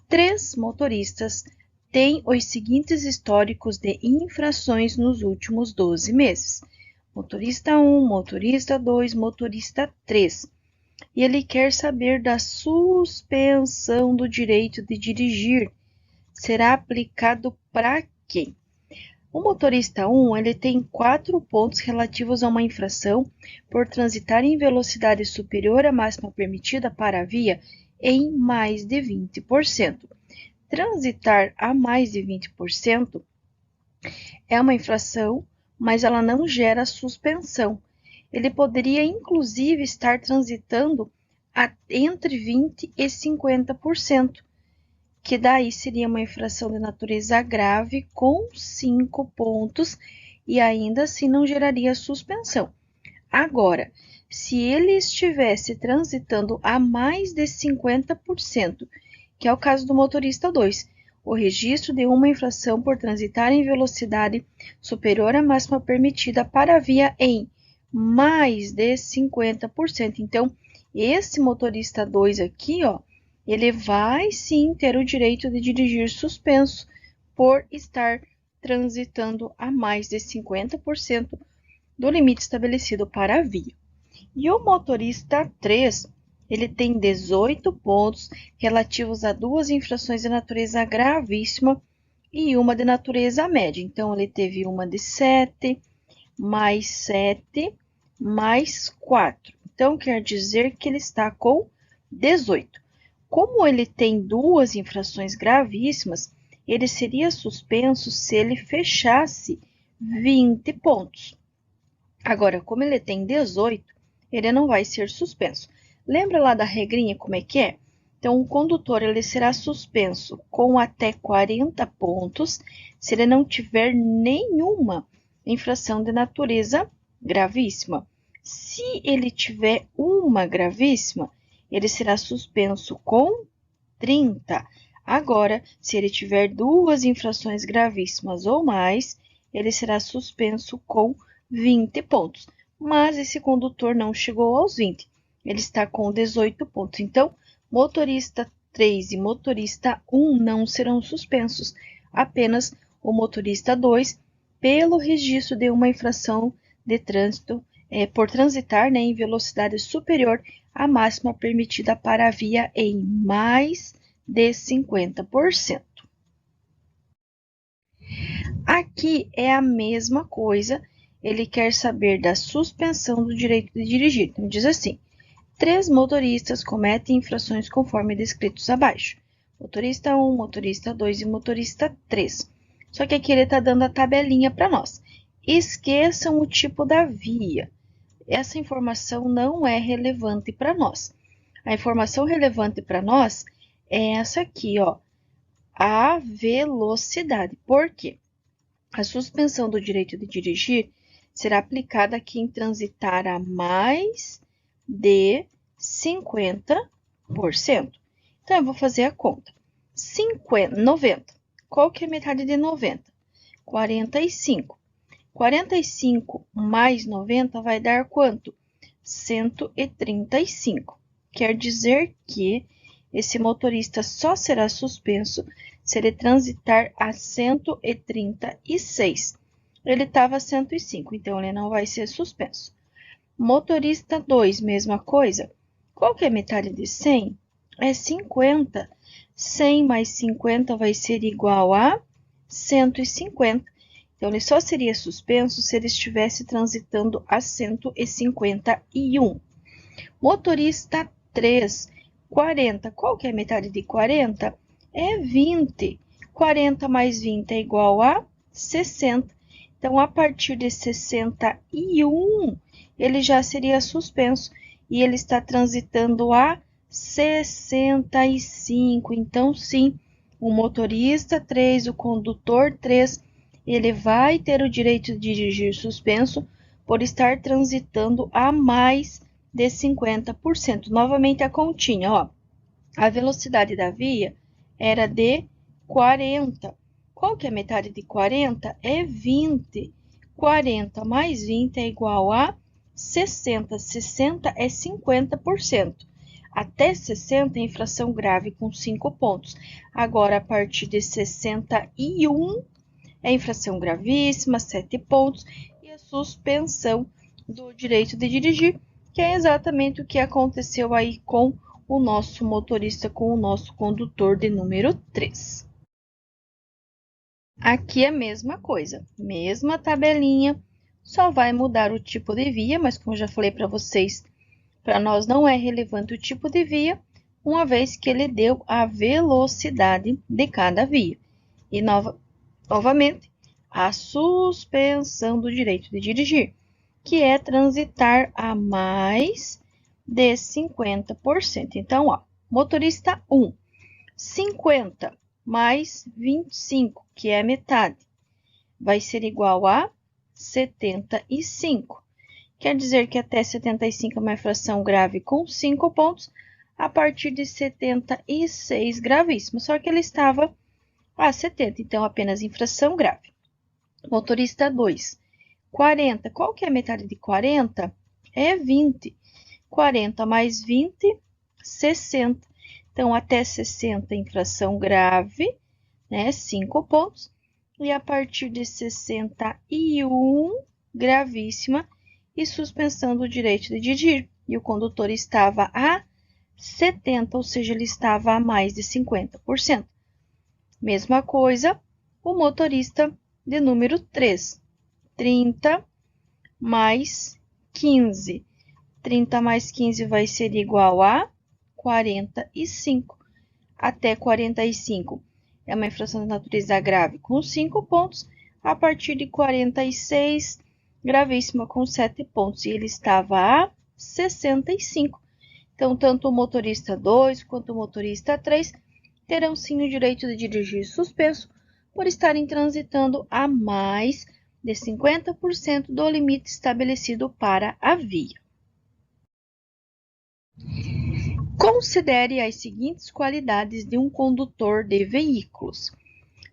Três motoristas têm os seguintes históricos de infrações nos últimos 12 meses. Motorista 1, motorista 2, motorista 3. E ele quer saber da suspensão do direito de dirigir. Será aplicado para quem? O motorista 1, ele tem 4 pontos relativos a uma infração por transitar em velocidade superior à máxima permitida para a via em mais de 20%. Transitar a mais de 20% é uma infração, mas ela não gera suspensão. Ele poderia, inclusive, estar transitando entre 20% e 50%, que daí seria uma infração de natureza grave com 5 pontos e ainda assim não geraria suspensão. Agora, se ele estivesse transitando a mais de 50%, que é o caso do motorista 2, o registro de uma infração por transitar em velocidade superior à máxima permitida para a via em mais de 50%. Então, esse motorista 2 aqui, ó, ele vai sim ter o direito de dirigir suspenso por estar transitando a mais de 50% do limite estabelecido para a via. E o motorista 3, ele tem 18 pontos relativos a 2 infrações de natureza gravíssima e uma de natureza média. Então, ele teve uma de 7, mais 4. Então, quer dizer que ele está com 18. Como ele tem 2 infrações gravíssimas, ele seria suspenso se ele fechasse 20 pontos. Agora, como ele tem 18, ele não vai ser suspenso. Lembra lá da regrinha como é que é? Então, o condutor ele será suspenso com até 40 pontos se ele não tiver nenhuma infração de natureza gravíssima. Se ele tiver uma gravíssima, ele será suspenso com 30. Agora, se ele tiver 2 infrações gravíssimas ou mais, ele será suspenso com 20 pontos. Mas esse condutor não chegou aos 20. Ele está com 18 pontos. Então, motorista 3 e motorista 1 não serão suspensos. Apenas o motorista 2, pelo registro de uma infração de trânsito por transitar em velocidade superior à máxima permitida para a via em mais de 50%. Aqui é a mesma coisa, ele quer saber da suspensão do direito de dirigir. Então, diz assim: 3 motoristas cometem infrações conforme descritos abaixo. Motorista 1, motorista 2 e motorista 3. Só que aqui ele está dando a tabelinha para nós. Esqueçam o tipo da via. Essa informação não é relevante para nós. A informação relevante para nós é essa aqui, ó, a velocidade. Por quê? A suspensão do direito de dirigir será aplicada a quem transitar a mais de 50%. Então, eu vou fazer a conta. 90. Qual que é a metade de 90? 45. 45 mais 90 vai dar quanto? 135. Quer dizer que esse motorista só será suspenso se ele transitar a 136. Ele estava a 105, então ele não vai ser suspenso. Motorista 2, mesma coisa. Qual que é a metade de 100? É 50. 100 mais 50 vai ser igual a 150. Então, ele só seria suspenso se ele estivesse transitando a 151. Motorista 3, 40. Qual que é a metade de 40? É 20. 40 mais 20 é igual a 60. Então, a partir de 61, ele já seria suspenso e ele está transitando a 65. Então, sim, o motorista 3, o condutor 3, ele vai ter o direito de dirigir suspenso por estar transitando a mais de 50%. Novamente a continha, ó. A velocidade da via era de 40. Qual que é a metade de 40? É 20. 40 mais 20 é igual a 60. 60 é 50%. Até 60 é infração grave com 5 pontos. Agora, a partir de 61 é infração gravíssima, 7 pontos, e a suspensão do direito de dirigir, que é exatamente o que aconteceu aí com o nosso motorista, com o nosso condutor de número 3. Aqui é a mesma coisa, mesma tabelinha, só vai mudar o tipo de via, mas como eu já falei para vocês, para nós não é relevante o tipo de via, uma vez que ele deu a velocidade de cada via. E novamente, a suspensão do direito de dirigir, que é transitar a mais de 50%. Então, ó, motorista 1, 50 mais 25, que é metade, vai ser igual a 75. Quer dizer que até 75 é uma infração grave com 5 pontos, a partir de 76 gravíssimo. Só que ele estava a 70, então apenas infração grave. Motorista 2, 40. Qual que é a metade de 40? É 20. 40 mais 20, 60. Então, até 60, infração grave, né? 5 pontos. E a partir de 61, gravíssima, e suspensão do direito de dirigir. E o condutor estava a 70, ou seja, ele estava a mais de 50%. Mesma coisa, o motorista de número 3, 30 mais 15. 30 mais 15 vai ser igual a 45. Até 45 é uma infração de natureza grave com 5 pontos. A partir de 46, gravíssima com 7 pontos. E ele estava a 65. Então, tanto o motorista 2 quanto o motorista 3 terão sim o direito de dirigir suspenso por estarem transitando a mais de 50% do limite estabelecido para a via. Considere as seguintes qualidades de um condutor de veículos.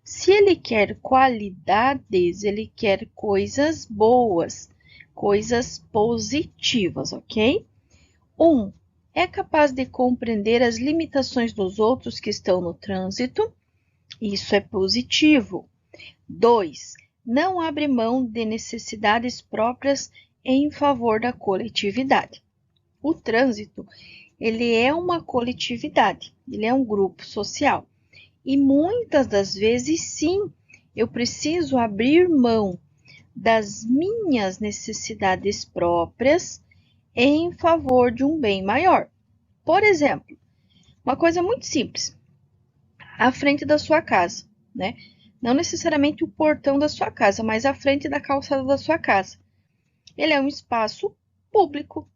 Se ele quer qualidades, ele quer coisas boas, coisas positivas, ok? 1. É capaz de compreender as limitações dos outros que estão no trânsito. Isso é positivo. 2. Não abre mão de necessidades próprias em favor da coletividade. O trânsito, ele é uma coletividade, ele é um grupo social. E muitas das vezes, sim, eu preciso abrir mão das minhas necessidades próprias em favor de um bem maior. Por exemplo, uma coisa muito simples, à frente da sua casa, né? Não necessariamente o portão da sua casa, mas à frente da calçada da sua casa. Ele é um espaço público,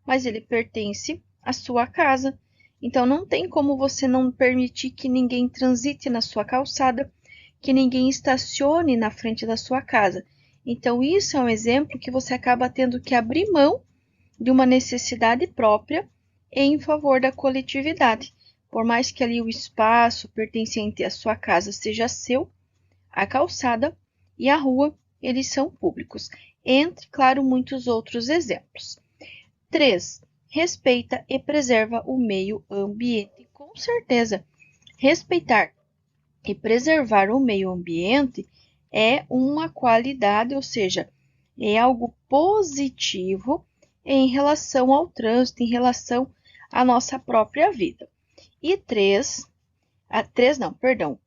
mas ele pertence à sua casa. Então, não tem como você não permitir que ninguém transite na sua calçada, que ninguém estacione na frente da sua casa. Então, isso é um exemplo que você acaba tendo que abrir mão de uma necessidade própria em favor da coletividade. Por mais que ali o espaço pertencente à sua casa seja seu, a calçada e a rua, eles são públicos. Entre, claro, muitos outros exemplos. 3. Respeita e preserva o meio ambiente. Com certeza, respeitar e preservar o meio ambiente é uma qualidade, ou seja, é algo positivo em relação ao trânsito, em relação à nossa própria vida. E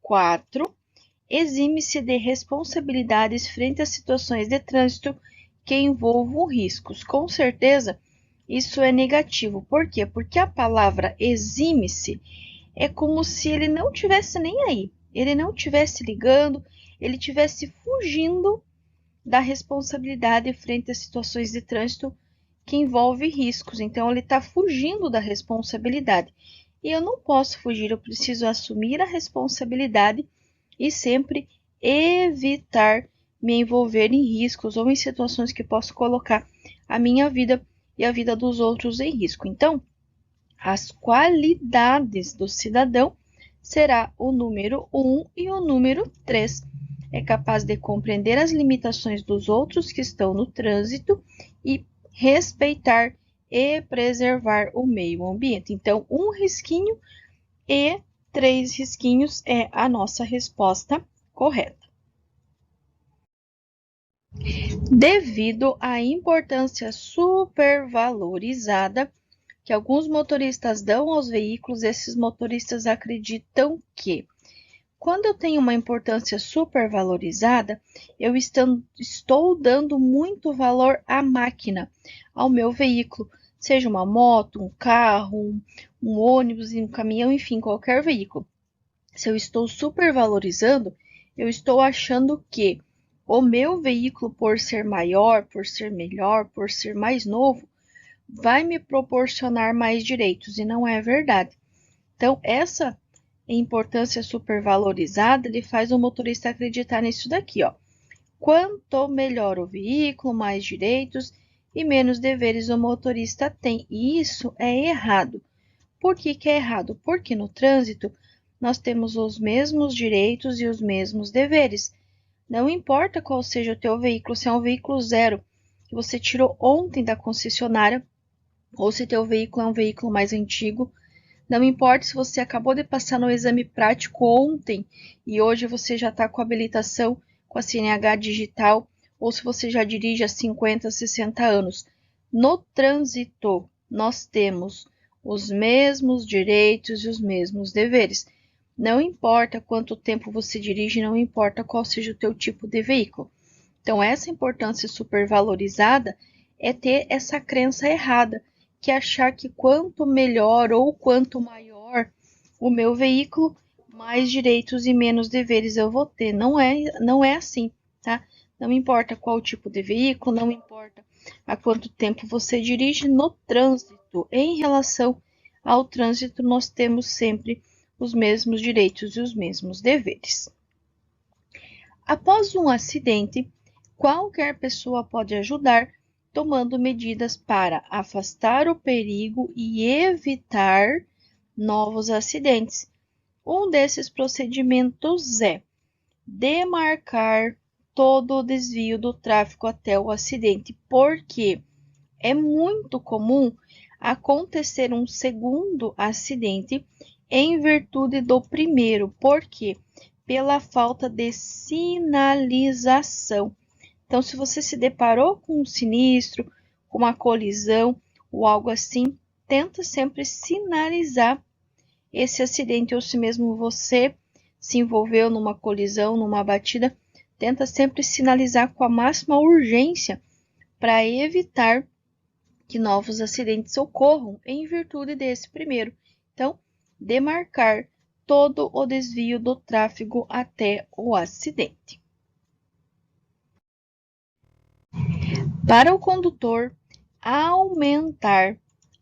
4, exime-se de responsabilidades frente a situações de trânsito que envolvam riscos. Com certeza, isso é negativo. Por quê? Porque a palavra exime-se é como se ele não tivesse nem aí, ele não tivesse ligando, ele tivesse fugindo da responsabilidade frente a situações de trânsito que envolvem riscos. Então, ele está fugindo da responsabilidade. E eu não posso fugir, eu preciso assumir a responsabilidade e sempre evitar me envolver em riscos ou em situações que posso colocar a minha vida e a vida dos outros em risco. Então, as qualidades do cidadão será o número 1 e o número 3. É capaz de compreender as limitações dos outros que estão no trânsito e respeitar e preservar o meio ambiente. Então, 1 risquinho e 3 risquinhos é a nossa resposta correta. Devido à importância supervalorizada que alguns motoristas dão aos veículos, esses motoristas acreditam que, quando eu tenho uma importância supervalorizada, eu estou dando muito valor à máquina, ao meu veículo, seja uma moto, um carro, um ônibus, um caminhão, enfim, qualquer veículo. Se eu estou supervalorizando, eu estou achando que o meu veículo, por ser maior, por ser melhor, por ser mais novo, vai me proporcionar mais direitos, e não é verdade. Então, essa importância supervalorizada, ele faz o motorista acreditar nisso daqui, ó. Quanto melhor o veículo, mais direitos e menos deveres o motorista tem. E isso é errado. Por que que é errado? Porque no trânsito nós temos os mesmos direitos e os mesmos deveres. Não importa qual seja o teu veículo, se é um veículo zero, que você tirou ontem da concessionária, ou se teu veículo é um veículo mais antigo, não importa se você acabou de passar no exame prático ontem e hoje você já está com a habilitação com a CNH digital, ou se você já dirige há 50, 60 anos. No trânsito, nós temos os mesmos direitos e os mesmos deveres. Não importa quanto tempo você dirige, não importa qual seja o teu tipo de veículo. Então, essa importância supervalorizada é ter essa crença errada, que é achar que quanto melhor ou quanto maior o meu veículo, mais direitos e menos deveres eu vou ter. Não é assim, tá? Não importa qual tipo de veículo, não importa há quanto tempo você dirige no trânsito. Em relação ao trânsito, nós temos sempre os mesmos direitos e os mesmos deveres. Após um acidente, qualquer pessoa pode ajudar tomando medidas para afastar o perigo e evitar novos acidentes. Um desses procedimentos é demarcar todo o desvio do tráfego até o acidente, porque é muito comum acontecer um segundo acidente em virtude do primeiro, porque pela falta de sinalização. Então, se você se deparou com um sinistro, com uma colisão ou algo assim, tenta sempre sinalizar esse acidente, ou se mesmo você se envolveu numa colisão, numa batida, tenta sempre sinalizar com a máxima urgência para evitar que novos acidentes ocorram em virtude desse primeiro. Então, demarcar todo o desvio do tráfego até o acidente. Para o condutor aumentar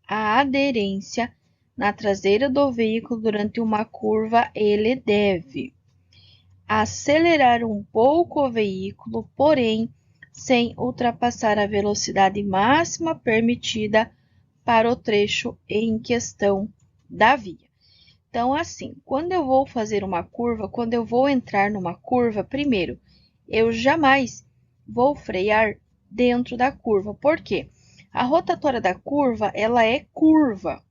a aderência na traseira do veículo durante uma curva, ele deve acelerar um pouco o veículo, porém, sem ultrapassar a velocidade máxima permitida para o trecho em questão da via. Então, assim, quando eu vou fazer uma curva, quando eu vou entrar numa curva, primeiro, eu jamais vou frear dentro da curva. Por quê? A rotatória da curva, ela é curva.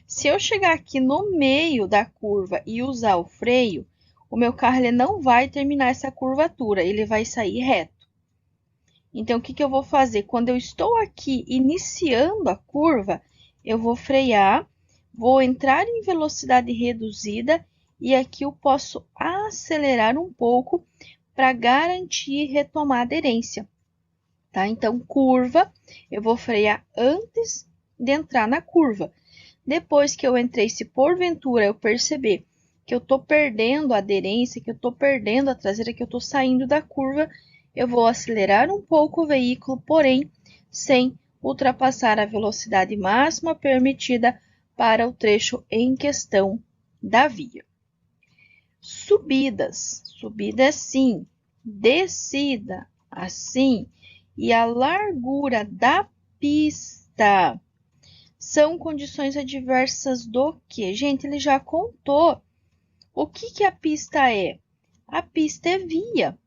Se eu chegar aqui no meio da curva e usar o freio, o meu carro ele não vai terminar essa curvatura, ele vai sair reto. Então, o que eu vou fazer? Quando eu estou aqui iniciando a curva, eu vou frear, vou entrar em velocidade reduzida e aqui eu posso acelerar um pouco para garantir e retomar a aderência. Tá? Então, curva, eu vou frear antes de entrar na curva. Depois que eu entrei, se porventura eu perceber que eu estou perdendo a aderência, que eu estou perdendo a traseira, que eu estou saindo da curva, eu vou acelerar um pouco o veículo, porém, sem ultrapassar a velocidade máxima permitida para o trecho em questão da via. Subidas, subida sim, descida assim, e a largura da pista são condições adversas do que? Gente, ele já contou. O que a pista é? A pista é via.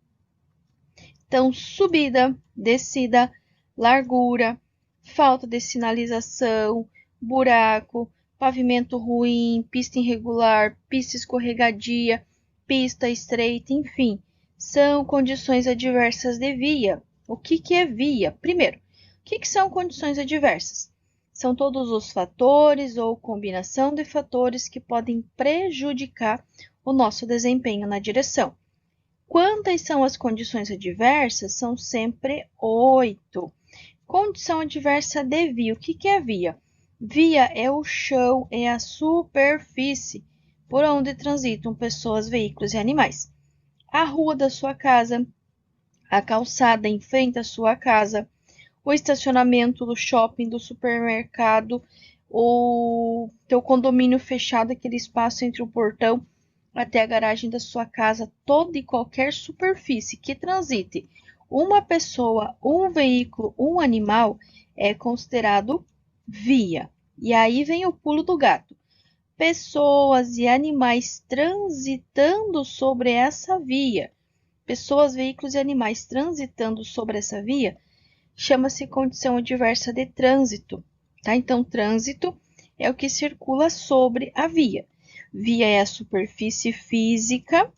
Então, subida, descida, largura, falta de sinalização, buraco, pavimento ruim, pista irregular, pista escorregadia, pista estreita, enfim, são condições adversas de via. O que é via? Primeiro, o que são condições adversas? São todos os fatores ou combinação de fatores que podem prejudicar o nosso desempenho na direção. Quantas são as condições adversas? São sempre 8. Condição adversa de via. O que é via? Via é o chão, é a superfície por onde transitam pessoas, veículos e animais. A rua da sua casa, a calçada em frente à sua casa, o estacionamento do shopping, do supermercado, o teu condomínio fechado, aquele espaço entre o portão até a garagem da sua casa, toda e qualquer superfície que transite uma pessoa, um veículo, um animal, é considerado via. E aí vem o pulo do gato. Pessoas e animais transitando sobre essa via. Pessoas, veículos e animais transitando sobre essa via chama-se condição adversa de trânsito, tá? Então, trânsito é o que circula sobre a via. Via é a superfície física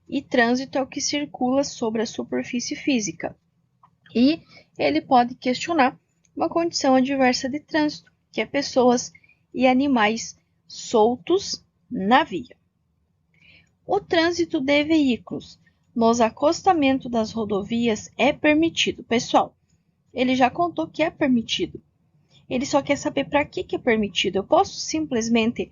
e trânsito é o que circula sobre a superfície física. E ele pode questionar uma condição adversa de trânsito, que é pessoas e animais soltos na via. O trânsito de veículos nos acostamentos das rodovias é permitido. Pessoal, ele já contou que é permitido. Ele só quer saber para que é permitido. Eu posso simplesmente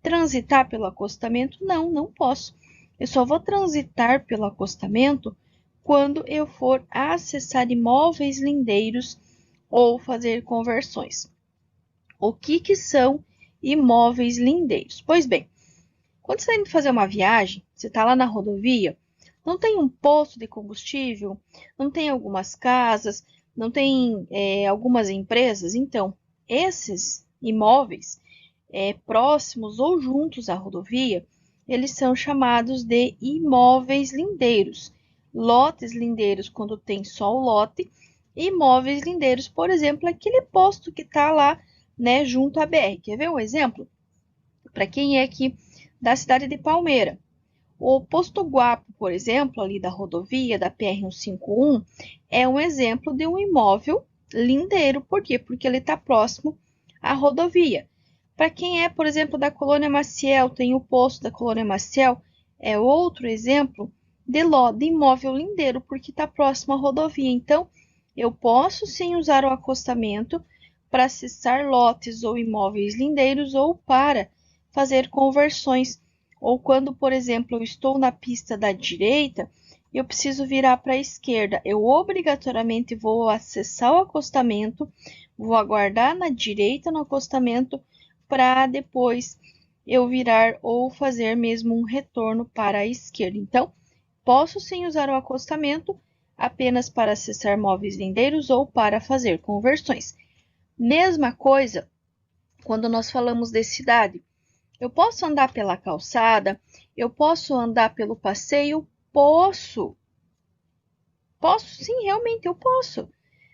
transitar pelo acostamento? Não, não posso. Eu só vou transitar pelo acostamento quando eu for acessar imóveis lindeiros ou fazer conversões. O que são imóveis lindeiros? Pois bem, quando você está indo fazer uma viagem, você está lá na rodovia, não tem um posto de combustível, não tem algumas casas, não tem algumas empresas? Então, esses imóveis próximos ou juntos à rodovia, eles são chamados de imóveis lindeiros. Lotes lindeiros quando tem só o lote, imóveis lindeiros, por exemplo, aquele posto que está lá, né, junto à BR. Quer ver um exemplo? Para quem é aqui da cidade de Palmeira. O posto Guapo, por exemplo, ali da rodovia, da PR-151, é um exemplo de um imóvel lindeiro. Por quê? Porque ele está próximo à rodovia. Para quem é, por exemplo, da Colônia Maciel, tem o posto da Colônia Maciel, é outro exemplo de imóvel lindeiro, porque está próximo à rodovia. Então, eu posso sim usar o acostamento para acessar lotes ou imóveis lindeiros ou para fazer conversões. Ou quando, por exemplo, eu estou na pista da direita, eu preciso virar para a esquerda. Eu obrigatoriamente vou acessar o acostamento, vou aguardar na direita no acostamento para depois eu virar ou fazer mesmo um retorno para a esquerda. Então, posso sim usar o acostamento apenas para acessar móveis lindeiros ou para fazer conversões. Mesma coisa quando nós falamos de cidade. Eu posso andar pela calçada, eu posso andar pelo passeio? Posso. Posso sim, realmente eu posso.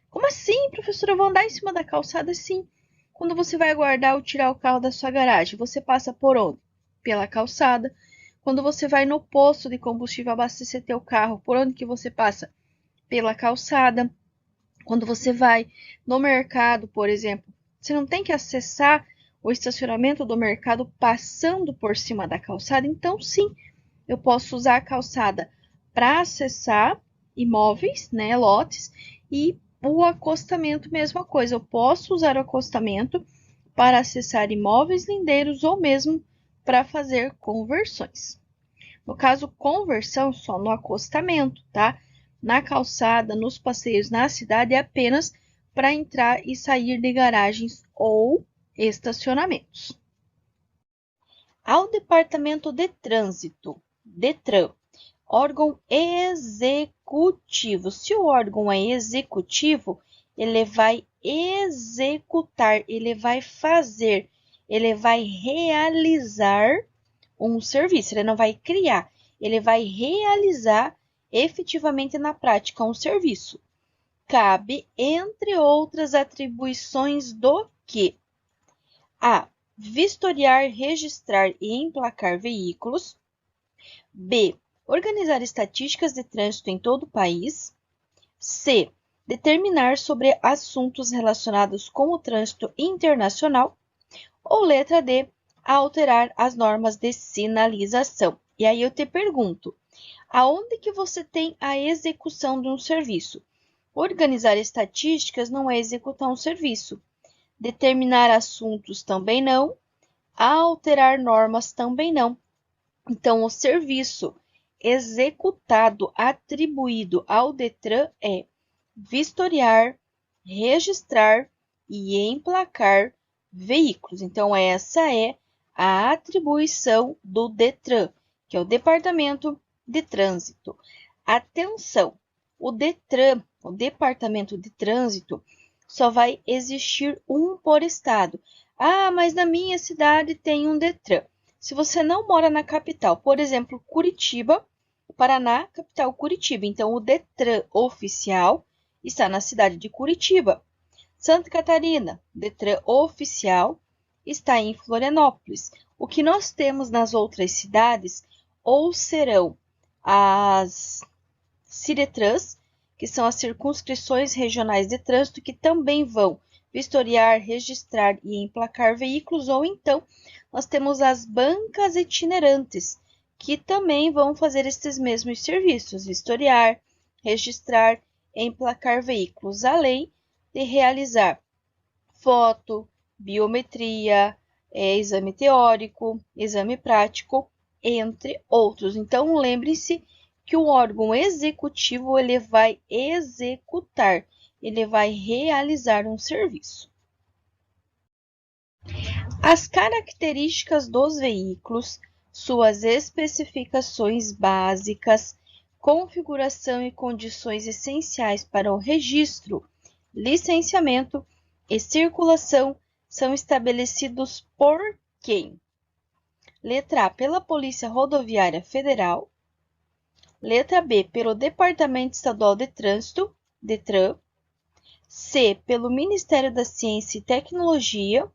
Como assim, professora? Eu vou andar em cima da calçada? Sim. Quando você vai guardar ou tirar o carro da sua garagem, você passa por onde? Pela calçada. Quando você vai no posto de combustível abastecer teu carro, por onde que você passa? Pela calçada. Quando você vai no mercado, por exemplo, você não tem que acessar o estacionamento do mercado passando por cima da calçada? Então, sim, eu posso usar a calçada para acessar imóveis, né, lotes, e o acostamento, mesma coisa. Eu posso usar o acostamento para acessar imóveis lindeiros ou mesmo para fazer conversões. No caso, conversão só no acostamento, tá? Na calçada, nos passeios na cidade, é apenas para entrar e sair de garagens ou estacionamentos. Ao Departamento de Trânsito, DETRAN, órgão executivo. Se o órgão é executivo, ele vai executar, ele vai fazer, ele vai realizar um serviço. Ele não vai criar, ele vai realizar efetivamente na prática um serviço. cabe, entre outras atribuições, do que? A. Vistoriar, registrar e emplacar veículos. B. Organizar estatísticas de trânsito em todo o país. C. Determinar sobre assuntos relacionados com o trânsito internacional. Ou letra D. Alterar as normas de sinalização. E aí eu te pergunto, aonde que você tem a execução de um serviço? Organizar estatísticas não é executar um serviço. Determinar assuntos também não. Alterar normas também não. Então, o serviço executado, atribuído ao Detran é vistoriar, registrar e emplacar veículos. Então, essa é a atribuição do Detran, que é o Departamento de Trânsito. Atenção! O Detran, o Departamento de Trânsito, só vai existir um por estado. Ah, mas na minha cidade tem um Detran. Se você não mora na capital, por exemplo, Curitiba, Paraná, capital Curitiba. Então, o Detran oficial está na cidade de Curitiba. Santa Catarina, Detran oficial está em Florianópolis. O que nós temos nas outras cidades ou serão as Ciretrans, que são as circunscrições regionais de trânsito, que também vão vistoriar, registrar e emplacar veículos, ou então nós temos as bancas itinerantes, que também vão fazer esses mesmos serviços, vistoriar, registrar e emplacar veículos, além de realizar foto, biometria, exame teórico, exame prático, entre outros. Então, lembre-se que o órgão executivo ele vai executar, ele vai realizar um serviço. As características dos veículos, suas especificações básicas, configuração e condições essenciais para o registro, licenciamento e circulação são estabelecidos por quem? Letra A, pela Polícia Rodoviária Federal. Letra B, pelo Departamento Estadual de Trânsito, Detran. C, pelo Ministério da Ciência e Tecnologia.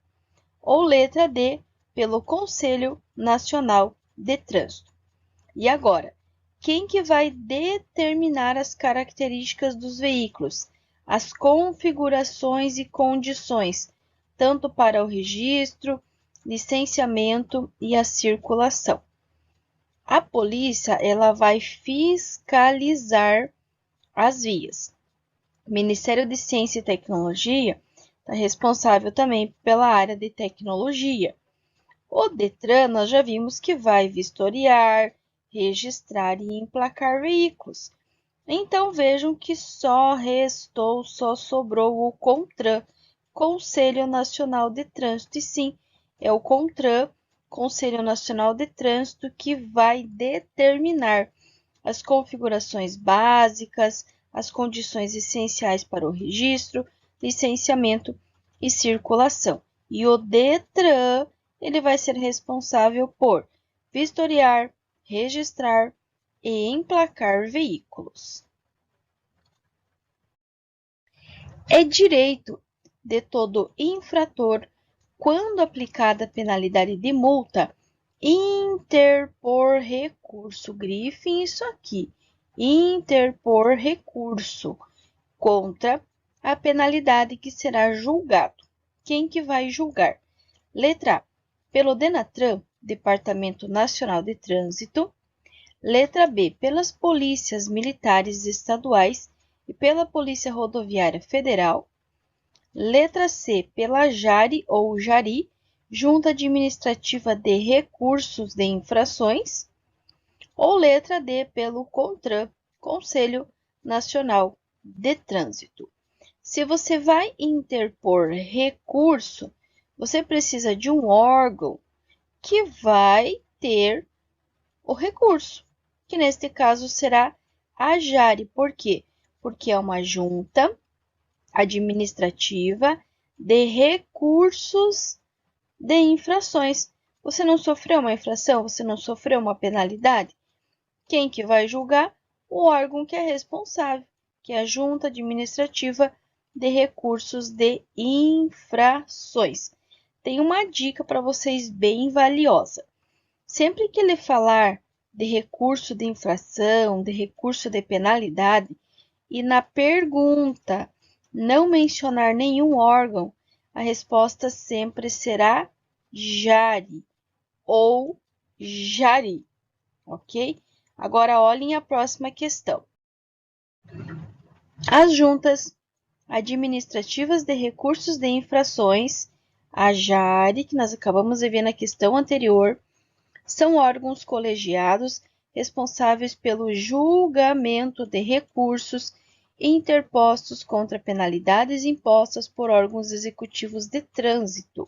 Ou letra D, pelo Conselho Nacional de Trânsito. E agora, quem que vai determinar as características dos veículos, as configurações e condições, tanto para o registro, licenciamento e a circulação? A polícia ela vai fiscalizar as vias. O Ministério de Ciência e Tecnologia está responsável também pela área de tecnologia. O Detran, nós já vimos que vai vistoriar, registrar e emplacar veículos. Então, vejam que só sobrou o CONTRAN, Conselho Nacional de Trânsito. E sim, é o CONTRAN, Conselho Nacional de Trânsito, que vai determinar as configurações básicas, as condições essenciais para o registro, licenciamento e circulação. E o Detran, ele vai ser responsável por vistoriar, registrar e emplacar veículos. É direito de todo infrator, quando aplicada a penalidade de multa, interpor recurso. Grifem isso aqui. Interpor recurso contra a penalidade que será julgado. Quem que vai julgar? Letra A, pelo DENATRAN, Departamento Nacional de Trânsito. Letra B, pelas polícias militares estaduais e pela Polícia Rodoviária Federal. Letra C, pela JARI ou JARI, Junta Administrativa de Recursos de Infrações. Ou letra D, pelo CONTRAN, Conselho Nacional de Trânsito. Se você vai interpor recurso, você precisa de um órgão que vai ter o recurso, que neste caso será a JARI. Por quê? Porque é uma junta administrativa de recursos de infrações. Você não sofreu uma infração? Você não sofreu uma penalidade? Quem que vai julgar? O órgão que é responsável, que é a Junta Administrativa de Recursos de Infrações. Tem uma dica para vocês bem valiosa. Sempre que ele falar de recurso de infração, de recurso de penalidade, e na pergunta não mencionar nenhum órgão, a resposta sempre será JARI ou JARI, ok? Agora, olhem a próxima questão. As juntas administrativas de recursos de infrações, a JARI, que nós acabamos de ver na questão anterior, são órgãos colegiados responsáveis pelo julgamento de recursos interpostos contra penalidades impostas por órgãos executivos de trânsito,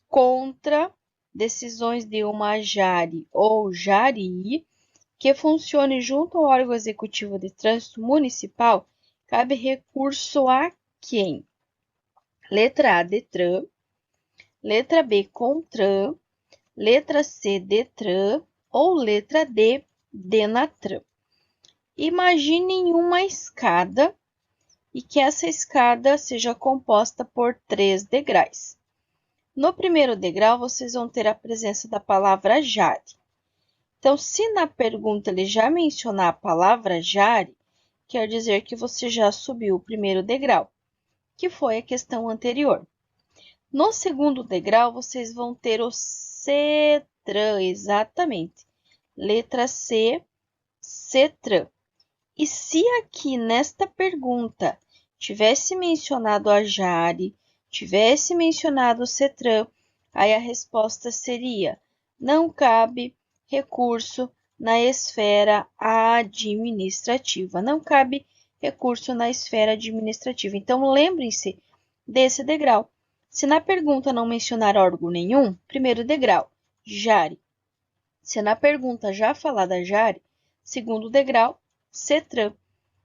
contra decisões de uma JARI ou JARI, que funcione junto ao órgão executivo de trânsito municipal. Cabe recurso a quem? Letra A, DETRAN. Letra B, CONTRAN. Letra C, DETRAN. Ou letra D, DENATRAN. Imaginem uma escada e que essa escada seja composta por 3 degraus. No primeiro degrau, vocês vão ter a presença da palavra JARI. Então, se na pergunta ele já mencionar a palavra JARI, quer dizer que você já subiu o primeiro degrau, que foi a questão anterior. No segundo degrau, vocês vão ter o CETRAN, exatamente. Letra C, CETRAN. E se aqui nesta pergunta tivesse mencionado a JARI, tivesse mencionado o CETRAN, aí a resposta seria: não cabe recurso na esfera administrativa. Não cabe recurso na esfera administrativa. Então, lembrem-se desse degrau. Se na pergunta não mencionar órgão nenhum, primeiro degrau, JARI. Se na pergunta já falar da JARI, segundo degrau, CETRAN.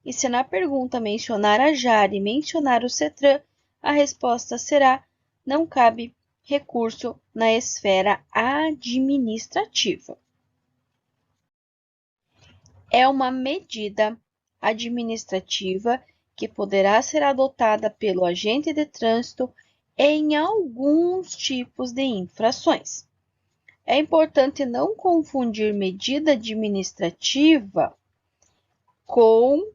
E se na pergunta mencionar a JARI e mencionar o CETRAN, a resposta será: não cabe recurso na esfera administrativa. É uma medida administrativa que poderá ser adotada pelo agente de trânsito em alguns tipos de infrações. É importante não confundir medida administrativa com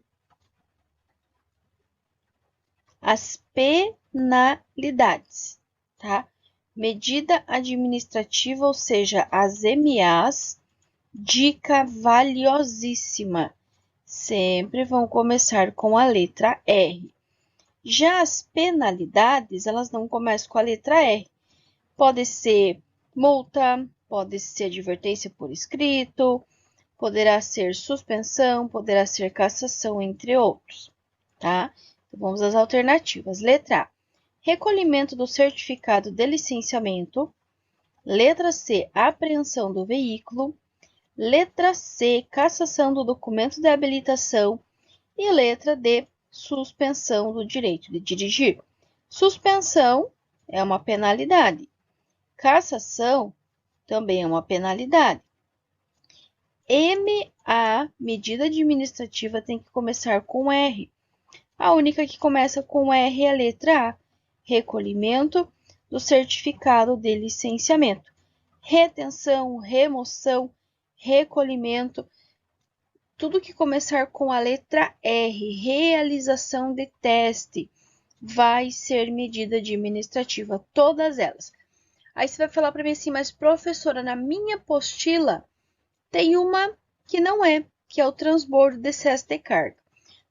as penalidades, tá? Medida administrativa, ou seja, as MAs, dica valiosíssima, sempre vão começar com a letra R. Já as penalidades, elas não começam com a letra R. Pode ser multa, pode ser advertência por escrito, poderá ser suspensão, poderá ser cassação, entre outros, tá? Então, vamos às alternativas. Letra A, recolhimento do certificado de licenciamento. Letra C, apreensão do veículo. Letra C, cassação do documento de habilitação. E letra D, suspensão do direito de dirigir. Suspensão é uma penalidade. Cassação também é uma penalidade. MA, medida administrativa, tem que começar com R. A única que começa com R é a letra A, recolhimento do certificado de licenciamento. Retenção, remoção, recolhimento, tudo que começar com a letra R, realização de teste, vai ser medida administrativa, todas elas. Aí você vai falar para mim assim, mas professora, na minha apostila tem uma que não é, que é o transbordo de excesso de carga.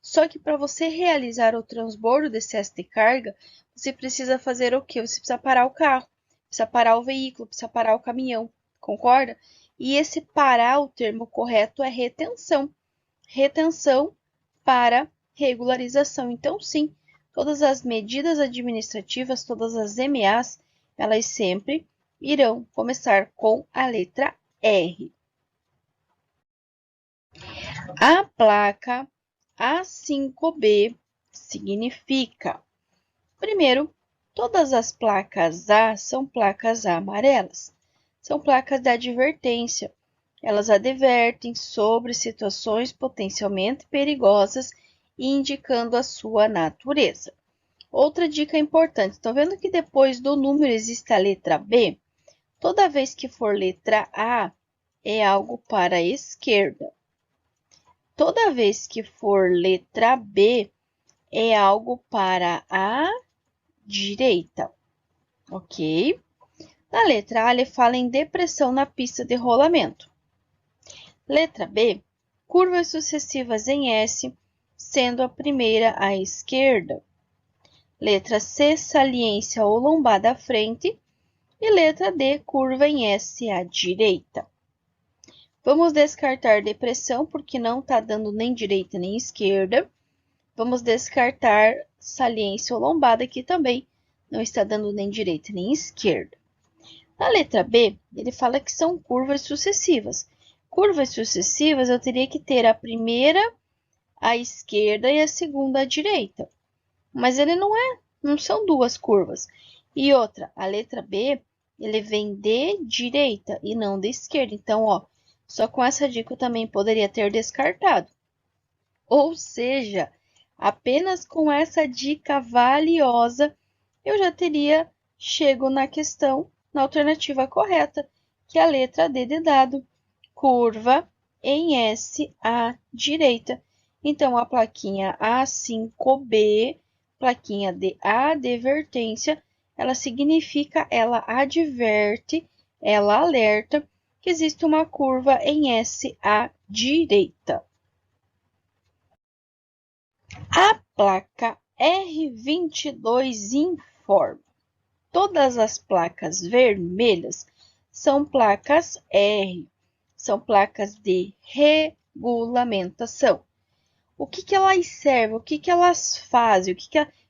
Só que para você realizar o transbordo de excesso de carga, você precisa fazer o quê? Você precisa parar o carro, precisa parar o veículo, precisa parar o caminhão, concorda? E esse parar, o termo correto é retenção. Retenção para regularização. Então, sim, todas as medidas administrativas, todas as MAs, elas sempre irão começar com a letra R. A placa A5B significa, primeiro, todas as placas A são placas amarelas. São placas de advertência. Elas advertem sobre situações potencialmente perigosas e indicando a sua natureza. Outra dica importante, estão vendo que depois do número existe a letra B? Toda vez que for letra A, é algo para a esquerda. Toda vez que for letra B, é algo para a direita, ok? Na letra A, ele fala em depressão na pista de rolamento. Letra B, curvas sucessivas em S, sendo a primeira à esquerda. Letra C, saliência ou lombada à frente. E letra D, curva em S à direita. Vamos descartar depressão, porque não está dando nem direita nem esquerda. Vamos descartar saliência ou lombada, que também não está dando nem direita nem esquerda. Na letra B, ele fala que são curvas sucessivas. Curvas sucessivas, eu teria que ter a primeira à esquerda e a segunda à direita. Mas ele não são duas curvas. E outra, a letra B, ele vem de direita e não de esquerda. Então, ó, só com essa dica eu também poderia ter descartado. Ou seja, apenas com essa dica valiosa, eu já teria chego na questão, na alternativa correta, que é a letra D de dado, curva em S à direita. Então, a plaquinha A5B, plaquinha de advertência, ela significa, ela adverte, ela alerta que existe uma curva em S à direita. A placa R22 informa. Todas as placas vermelhas são placas R, são placas de regulamentação. O que elas servem? O que elas fazem?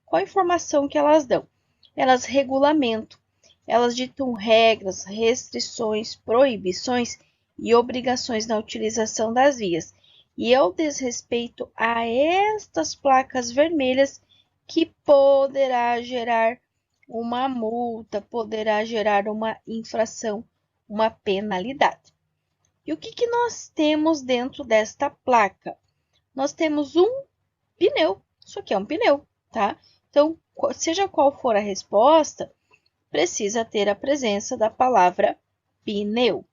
Qual a informação que elas dão? Elas regulamentam, elas ditam regras, restrições, proibições e obrigações na utilização das vias. E é o desrespeito a estas placas vermelhas que poderá gerar uma multa, poderá gerar uma infração, uma penalidade. E o que nós temos dentro desta placa? Nós temos um pneu. Isso aqui é um pneu, tá? Então, seja qual for a resposta, precisa ter a presença da palavra pneu.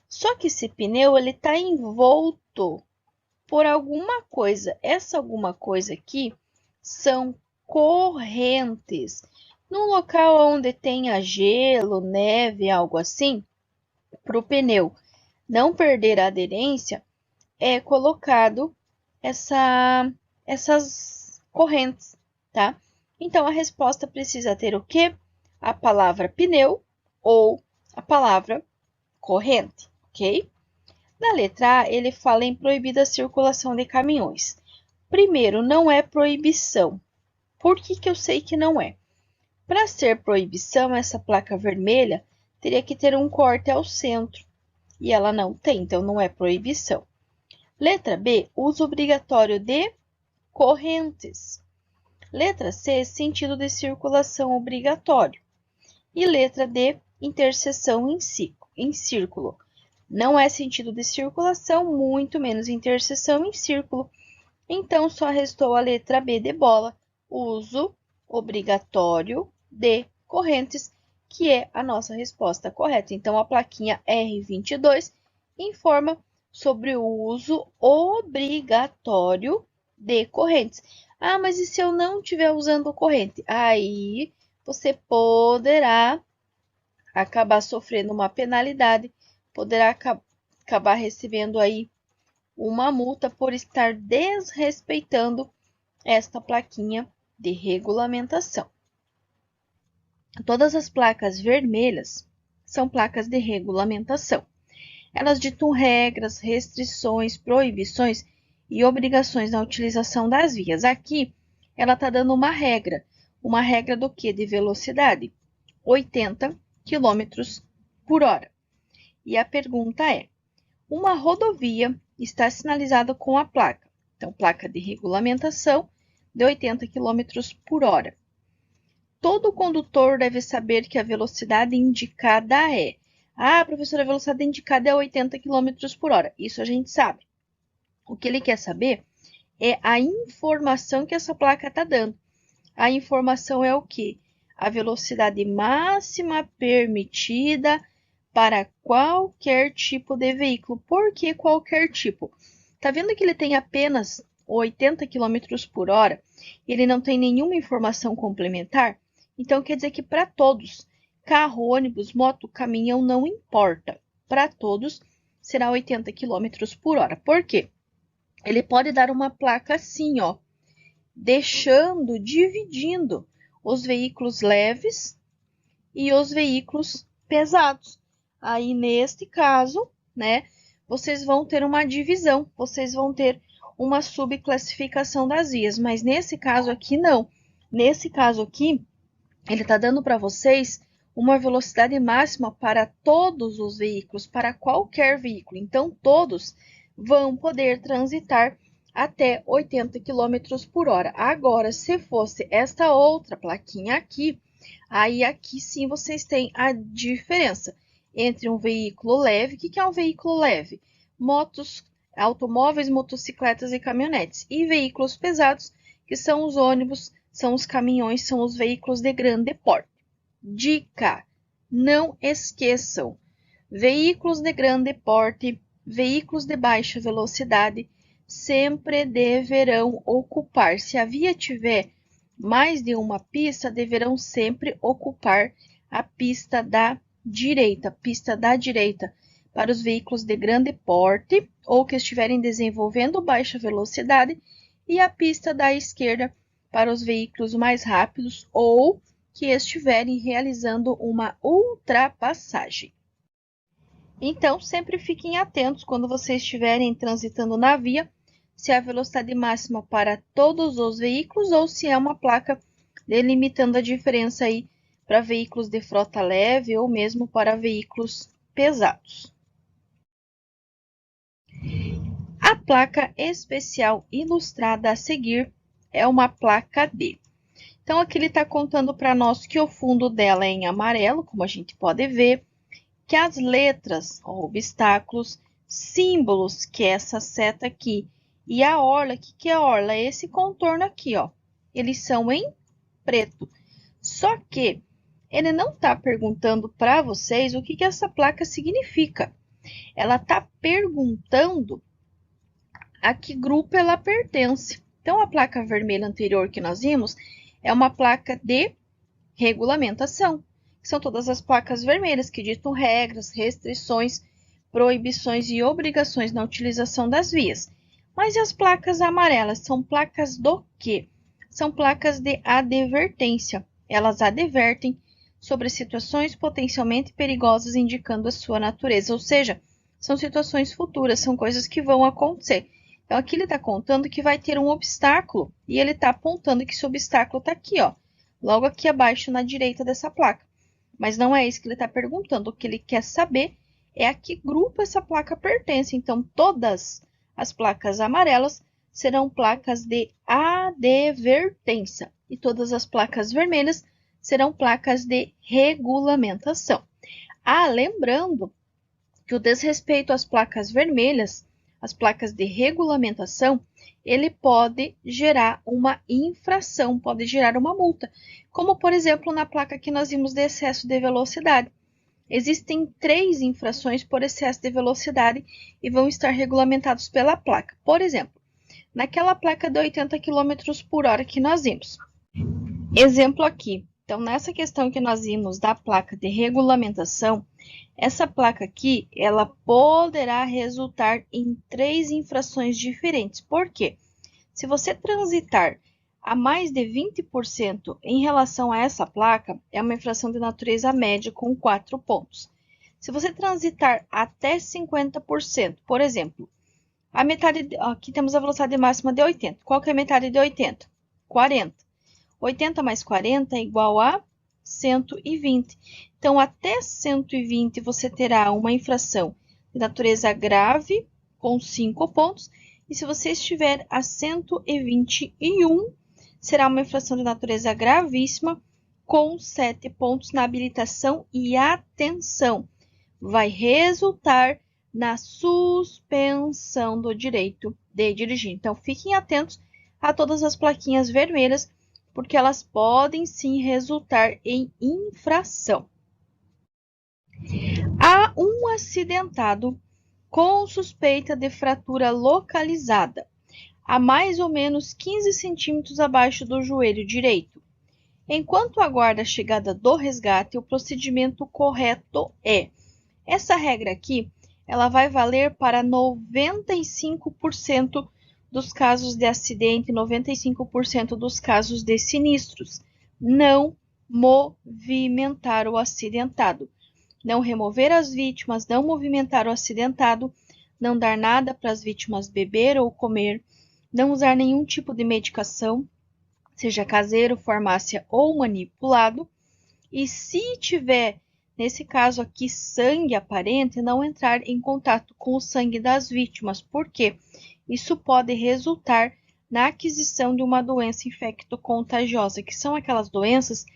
Só que esse pneu, ele está envolto por alguma coisa. Essa alguma coisa aqui são correntes. Num local onde tenha gelo, neve, algo assim, para o pneu não perder a aderência, é colocado essas correntes, tá? Então, a resposta precisa ter o quê? A palavra pneu ou a palavra corrente, ok? Na letra A, ele fala em proibida a circulação de caminhões. Primeiro, não é proibição. Por que eu sei que não é? Para ser proibição, essa placa vermelha teria que ter um corte ao centro. E ela não tem, então não é proibição. Letra B, uso obrigatório de correntes. Letra C, sentido de circulação obrigatório. E letra D, interseção em círculo. Não é sentido de circulação, muito menos interseção em círculo. Então, só restou a letra B de bola, uso obrigatório de correntes, que é a nossa resposta correta. Então, a plaquinha R22 informa sobre o uso obrigatório de correntes. Ah, mas e se eu não estiver usando corrente? Aí você poderá acabar sofrendo uma penalidade, poderá acabar recebendo aí uma multa por estar desrespeitando esta plaquinha de regulamentação. Todas as placas vermelhas são placas de regulamentação. Elas ditam regras, restrições, proibições e obrigações na utilização das vias. Aqui, ela está dando uma regra. Uma regra do quê? De velocidade. 80 km por hora. E a pergunta é, uma rodovia está sinalizada com a placa. Então, placa de regulamentação de 80 km por hora. Todo condutor deve saber que a velocidade indicada é... Ah, professora, a velocidade indicada é 80 km por hora. Isso a gente sabe. O que ele quer saber é a informação que essa placa está dando. A informação é o quê? A velocidade máxima permitida para qualquer tipo de veículo. Por que qualquer tipo? Tá vendo que ele tem apenas 80 km por hora? Ele não tem nenhuma informação complementar? Então, quer dizer que para todos, carro, ônibus, moto, caminhão, não importa. Para todos, será 80 km por hora. Por quê? Ele pode dar uma placa assim, ó, dividindo os veículos leves e os veículos pesados. Aí, neste caso, né, vocês vão ter uma divisão, vocês vão ter uma subclassificação das vias, mas nesse caso aqui, não. Nesse caso aqui, ele está dando para vocês uma velocidade máxima para todos os veículos, para qualquer veículo. Então, todos vão poder transitar até 80 km por hora. Agora, se fosse esta outra plaquinha aqui, aí aqui sim vocês têm a diferença entre um veículo leve. O que é um veículo leve? Motos, automóveis, motocicletas e caminhonetes. E veículos pesados, que são os ônibus, são os caminhões, são os veículos de grande porte. Dica: não esqueçam, veículos de grande porte, veículos de baixa velocidade, sempre deverão ocupar. Se a via tiver mais de uma pista, deverão sempre ocupar a pista da direita. Pista da direita para os veículos de grande porte ou que estiverem desenvolvendo baixa velocidade, e a pista da esquerda para os veículos mais rápidos ou que estiverem realizando uma ultrapassagem. Então, sempre fiquem atentos quando vocês estiverem transitando na via, se é a velocidade máxima para todos os veículos ou se é uma placa delimitando a diferença aí para veículos de frota leve ou mesmo para veículos pesados. A placa especial ilustrada a seguir é uma placa D. Então, aqui ele está contando para nós que o fundo dela é em amarelo, como a gente pode ver, que as letras, obstáculos, símbolos, que é essa seta aqui, e a orla, que é a orla? É esse contorno aqui, ó. Eles são em preto. Só que ele não está perguntando para vocês o que essa placa significa. Ela está perguntando a que grupo ela pertence. Então, a placa vermelha anterior que nós vimos é uma placa de regulamentação. São todas as placas vermelhas que ditam regras, restrições, proibições e obrigações na utilização das vias. Mas e as placas amarelas? São placas do quê? São placas de advertência. Elas advertem sobre situações potencialmente perigosas, indicando a sua natureza. Ou seja, são situações futuras, são coisas que vão acontecer. Então, aqui ele está contando que vai ter um obstáculo e ele está apontando que esse obstáculo está aqui, ó, logo aqui abaixo na direita dessa placa. Mas não é isso que ele está perguntando. O que ele quer saber é a que grupo essa placa pertence. Então, todas as placas amarelas serão placas de advertência e todas as placas vermelhas serão placas de regulamentação. Lembrando que o desrespeito às placas vermelhas, as placas de regulamentação, ele pode gerar uma infração, pode gerar uma multa. Como, por exemplo, na placa que nós vimos de excesso de velocidade. Existem 3 infrações por excesso de velocidade e vão estar regulamentados pela placa. Por exemplo, naquela placa de 80 km por hora que nós vimos. Exemplo aqui. Então, nessa questão que nós vimos da placa de regulamentação, essa placa aqui, ela poderá resultar em 3 infrações diferentes. Por quê? Se você transitar a mais de 20% em relação a essa placa, é uma infração de natureza média com 4 pontos. Se você transitar até 50%, por exemplo, a metade, aqui temos a velocidade máxima de 80. Qual que é a metade de 80? 40. 80 mais 40 é igual a 120. Então, até 120 você terá uma infração de natureza grave com 5 pontos. E se você estiver a 121, será uma infração de natureza gravíssima com 7 pontos na habilitação. E atenção, vai resultar na suspensão retenção do direito de dirigir. Então, fiquem atentos a todas as plaquinhas vermelhas, porque elas podem sim resultar em infração. Há um acidentado com suspeita de fratura localizada a mais ou menos 15 centímetros abaixo do joelho direito. Enquanto aguarda a chegada do resgate, o procedimento correto é... Essa regra aqui, ela vai valer para 95% dos casos de acidente, 95% dos casos de sinistros. Não movimentar o acidentado. Não remover as vítimas, não movimentar o acidentado, não dar nada para as vítimas beber ou comer, não usar nenhum tipo de medicação, seja caseiro, farmácia ou manipulado. E se tiver, nesse caso aqui, sangue aparente, não entrar em contato com o sangue das vítimas, porque isso pode resultar na aquisição de uma doença infecto-contagiosa, que são aquelas doenças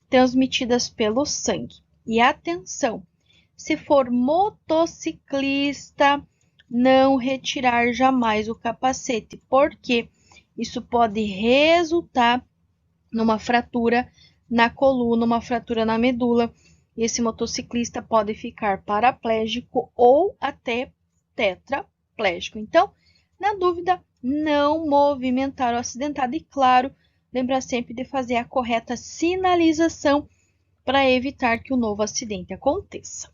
transmitidas pelo sangue. E atenção, se for motociclista, não retirar jamais o capacete, porque isso pode resultar numa fratura na coluna, uma fratura na medula. Esse motociclista pode ficar paraplégico ou até tetraplégico. Então, na dúvida, não movimentar o acidentado. E claro, lembrar sempre de fazer a correta sinalização para evitar que o novo acidente aconteça.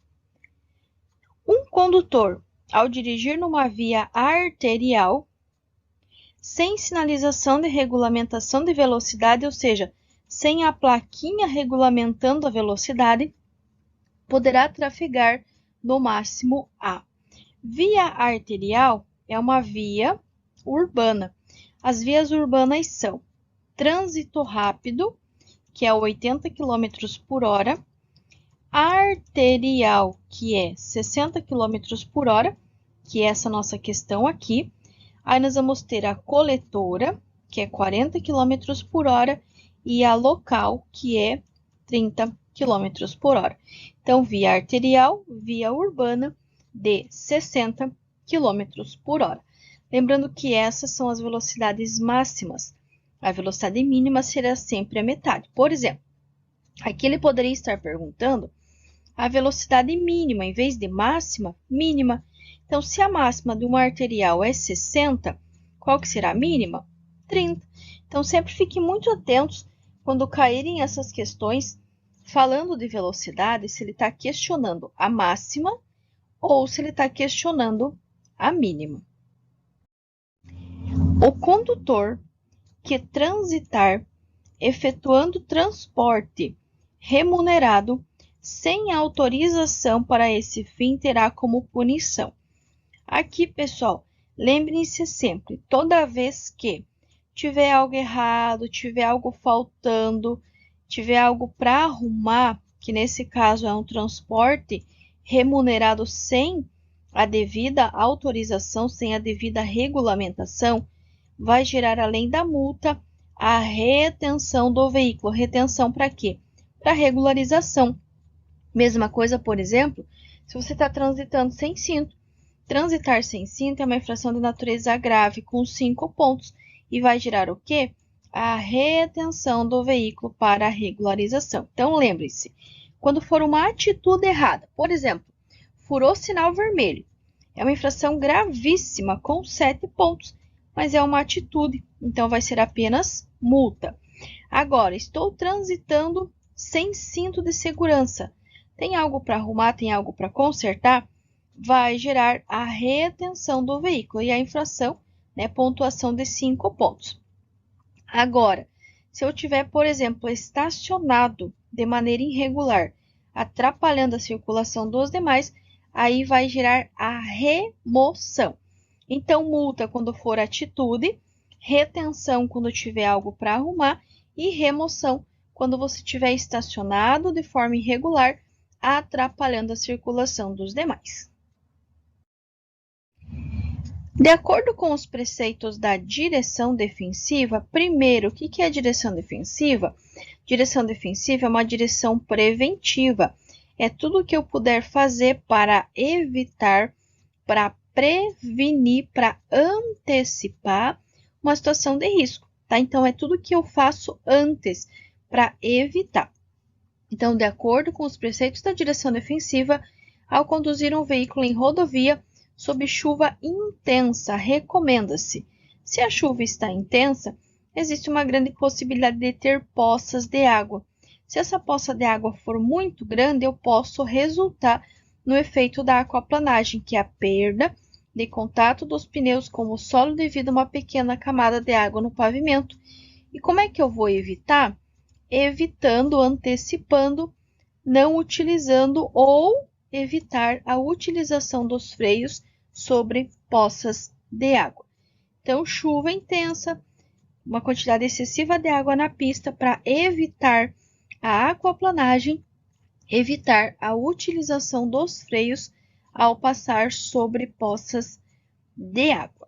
Um condutor, ao dirigir numa via arterial, sem sinalização de regulamentação de velocidade, ou seja, sem a plaquinha regulamentando a velocidade, poderá trafegar no máximo a. Via arterial é uma via urbana. As vias urbanas são trânsito rápido, que é 80 km por hora, arterial, que é 60 km por hora, que é essa nossa questão aqui. Aí nós vamos ter a coletora, que é 40 km por hora, e a local, que é 30 km por hora. Então, via arterial, via urbana, de 60 km por hora. Lembrando que essas são as velocidades máximas. A velocidade mínima será sempre a metade. Por exemplo, aqui ele poderia estar perguntando a velocidade mínima, em vez de máxima, mínima. Então, se a máxima de uma arterial é 60, qual que será a mínima? 30. Então, sempre fiquem muito atentos quando caírem essas questões, falando de velocidade, se ele está questionando a máxima ou se ele está questionando a mínima. O condutor que transitar efetuando transporte remunerado sem autorização para esse fim terá como punição. Aqui, pessoal, lembrem-se sempre, toda vez que tiver algo errado, tiver algo faltando, tiver algo para arrumar, que nesse caso é um transporte remunerado sem a devida autorização, sem a devida regulamentação, vai gerar, além da multa, a retenção do veículo. Retenção para quê? Para regularização. Mesma coisa, por exemplo, se você está transitando sem cinto. Transitar sem cinto é uma infração de natureza grave, com 5 pontos, e vai gerar o quê? A retenção do veículo para a regularização. Então, lembre-se, quando for uma atitude errada, por exemplo, furou sinal vermelho, é uma infração gravíssima, com 7 pontos, mas é uma atitude, então vai ser apenas multa. Agora, estou transitando sem cinto de segurança. Tem algo para arrumar, tem algo para consertar? Vai gerar a retenção do veículo e a infração, pontuação de 5 pontos. Agora, se eu tiver, por exemplo, estacionado de maneira irregular, atrapalhando a circulação dos demais, aí vai gerar a remoção. Então, multa quando for atitude, retenção quando tiver algo para arrumar e remoção quando você estiver estacionado de forma irregular, atrapalhando a circulação dos demais. De acordo com os preceitos da direção defensiva, primeiro, o que é a direção defensiva? Direção defensiva é uma direção preventiva. É tudo o que eu puder fazer para evitar, para prevenir, para antecipar uma situação de risco, tá? Então, é tudo que eu faço antes para evitar. Então, de acordo com os preceitos da direção defensiva, ao conduzir um veículo em rodovia sob chuva intensa, recomenda-se: se a chuva está intensa, existe uma grande possibilidade de ter poças de água. Se essa poça de água for muito grande, eu posso resultar no efeito da aquaplanagem, que é a perda de contato dos pneus com o solo devido a uma pequena camada de água no pavimento. E como é que eu vou evitar? Evitando, antecipando, não utilizando ou evitar a utilização dos freios sobre poças de água. Então, chuva intensa, uma quantidade excessiva de água na pista para evitar a aquaplanagem, evitar a utilização dos freios ao passar sobre poças de água.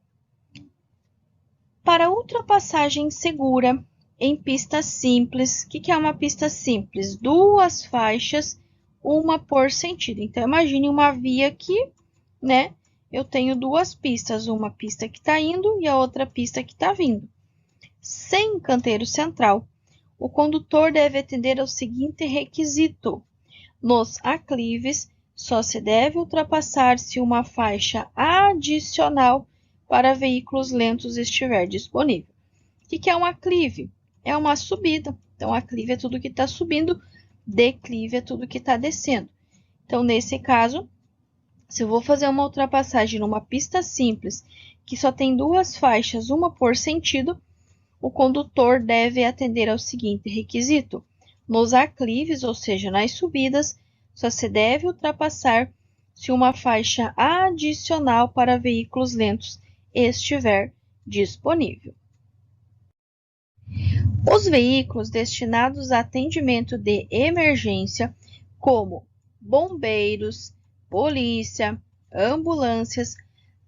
Para ultrapassagem segura em pista simples, o que é uma pista simples? 2 faixas, uma por sentido. Então, imagine uma via aqui, né? Eu tenho 2 pistas, uma pista que está indo e a outra pista que está vindo. Sem canteiro central, o condutor deve atender ao seguinte requisito: nos aclives, só se deve ultrapassar se uma faixa adicional para veículos lentos estiver disponível. O que é um aclive? É uma subida. Então, aclive é tudo que está subindo, declive é tudo que está descendo. Então, nesse caso, se eu vou fazer uma ultrapassagem numa pista simples, que só tem 2 faixas, uma por sentido, o condutor deve atender ao seguinte requisito: nos aclives, ou seja, nas subidas, só se deve ultrapassar se uma faixa adicional para veículos lentos estiver disponível. Os veículos destinados a atendimento de emergência, como bombeiros, polícia, ambulâncias,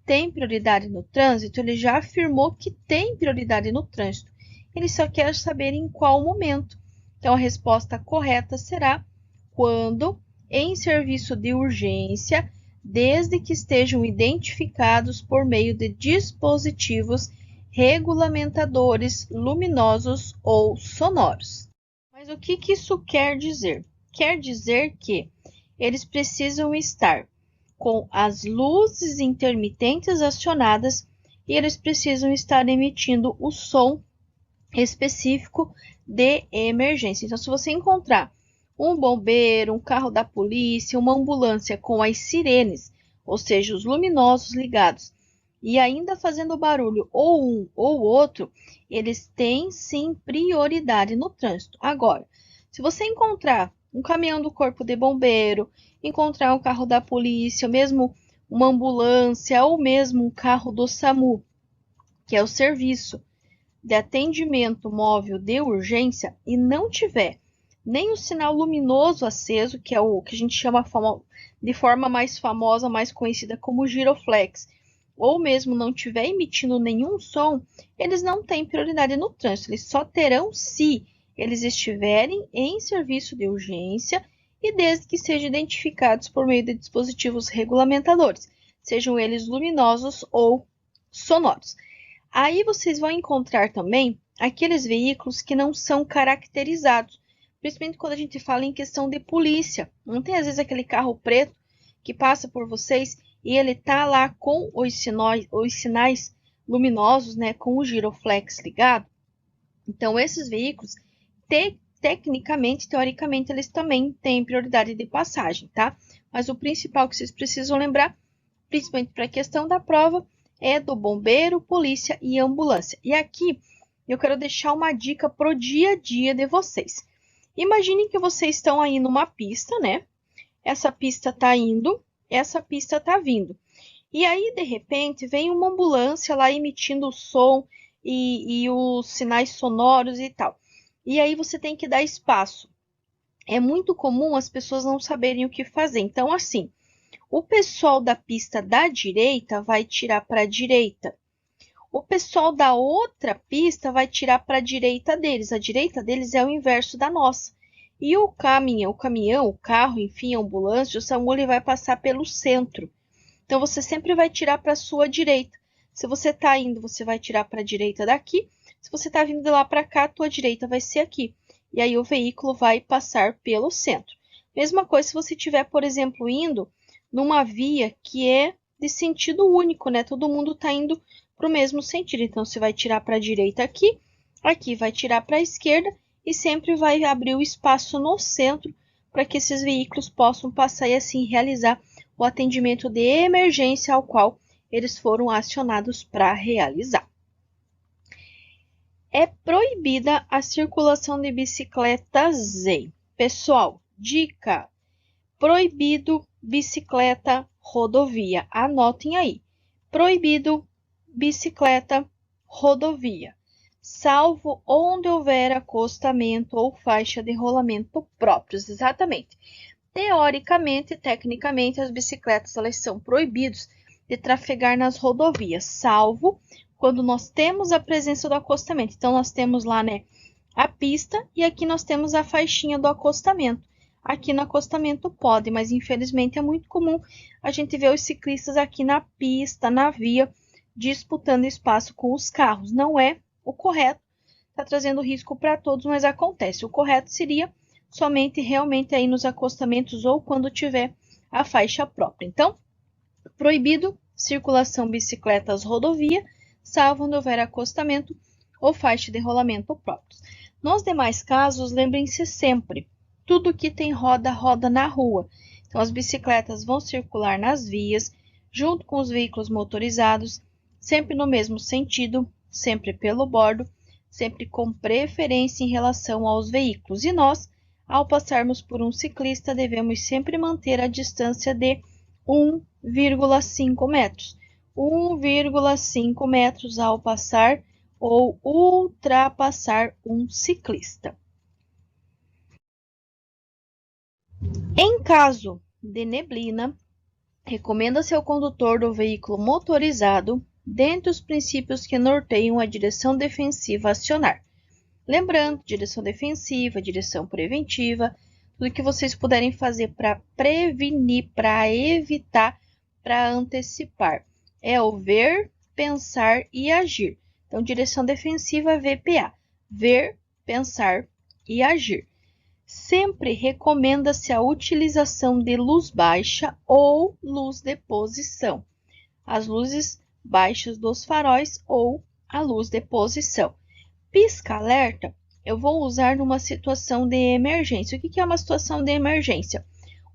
têm prioridade no trânsito. Ele já afirmou que tem prioridade no trânsito. Ele só quer saber em qual momento. Então, a resposta correta será quando em serviço de urgência, desde que estejam identificados por meio de dispositivos regulamentadores luminosos ou sonoros. Mas o que isso quer dizer? Quer dizer que eles precisam estar com as luzes intermitentes acionadas e eles precisam estar emitindo o som específico de emergência. Então, se você encontrar um bombeiro, um carro da polícia, uma ambulância com as sirenes, ou seja, os luminosos ligados, e ainda fazendo barulho, ou um ou outro, eles têm sim prioridade no trânsito. Agora, se você encontrar um caminhão do corpo de bombeiro, encontrar um carro da polícia, mesmo uma ambulância, ou mesmo um carro do SAMU, que é o serviço de atendimento móvel de urgência, e não tiver nem o sinal luminoso aceso, que é o que a gente chama de forma mais famosa, mais conhecida como giroflex, ou mesmo não estiver emitindo nenhum som, eles não têm prioridade no trânsito. Eles só terão se eles estiverem em serviço de urgência e desde que sejam identificados por meio de dispositivos regulamentadores, sejam eles luminosos ou sonoros. Aí vocês vão encontrar também aqueles veículos que não são caracterizados, principalmente quando a gente fala em questão de polícia. Não tem às vezes aquele carro preto que passa por vocês e ele tá lá com os sinais luminosos, né, com o giroflex ligado. Então, esses veículos, tecnicamente, teoricamente, eles também têm prioridade de passagem, tá? Mas o principal que vocês precisam lembrar, principalmente para a questão da prova, é do bombeiro, polícia e ambulância. E aqui eu quero deixar uma dica pro dia a dia de vocês. Imaginem que vocês estão aí numa pista, né? Essa pista está indo, essa pista está vindo. E aí, de repente, vem uma ambulância lá emitindo o som e os sinais sonoros e tal. E aí você tem que dar espaço. É muito comum as pessoas não saberem o que fazer. Então, assim, o pessoal da pista da direita vai tirar para a direita. O pessoal da outra pista vai tirar para a direita deles. A direita deles é o inverso da nossa. E o caminhão, o carro, enfim, a ambulância, o SAMU, ele vai passar pelo centro. Então, você sempre vai tirar para a sua direita. Se você está indo, você vai tirar para a direita daqui. Se você está vindo de lá para cá, a tua direita vai ser aqui. E aí, o veículo vai passar pelo centro. Mesma coisa se você estiver, por exemplo, indo numa via que é de sentido único, né? Todo mundo está indo para o mesmo sentido. Então, você vai tirar para a direita aqui, aqui vai tirar para a esquerda e sempre vai abrir o espaço no centro para que esses veículos possam passar e assim realizar o atendimento de emergência ao qual eles foram acionados para realizar. É proibida a circulação de bicicletas em... Pessoal, dica: proibido bicicleta rodovia. Anotem aí. Proibido bicicleta rodovia, salvo onde houver acostamento ou faixa de rolamento próprios. Exatamente. Teoricamente, tecnicamente, as bicicletas elas são proibidas de trafegar nas rodovias, salvo quando nós temos a presença do acostamento. Então, nós temos lá, né, a pista e aqui nós temos a faixinha do acostamento. Aqui no acostamento pode, mas infelizmente é muito comum a gente ver os ciclistas aqui na pista, na via, disputando espaço com os carros. Não é o correto, está trazendo risco para todos, mas acontece. O correto seria somente realmente aí nos acostamentos ou quando tiver a faixa própria. Então, proibido circulação bicicletas rodovia, salvo onde houver acostamento ou faixa de rolamento próprios. Nos demais casos, lembrem-se sempre, tudo que tem roda, roda na rua. Então, as bicicletas vão circular nas vias, junto com os veículos motorizados, sempre no mesmo sentido, sempre pelo bordo, sempre com preferência em relação aos veículos. E nós, ao passarmos por um ciclista, devemos sempre manter a distância de 1,5 metros. 1,5 metros ao passar ou ultrapassar um ciclista. Em caso de neblina, recomenda-se ao condutor do veículo motorizado, dentre os princípios que norteiam a direção defensiva, acionar. Lembrando, direção defensiva, direção preventiva, tudo que vocês puderem fazer para prevenir, para evitar, para antecipar. É o ver, pensar e agir. Então, direção defensiva, VPA. Ver, pensar e agir. Sempre recomenda-se a utilização de luz baixa ou luz de posição. As luzes baixas dos faróis ou a luz de posição. Pisca-alerta eu vou usar numa situação de emergência. O que é uma situação de emergência?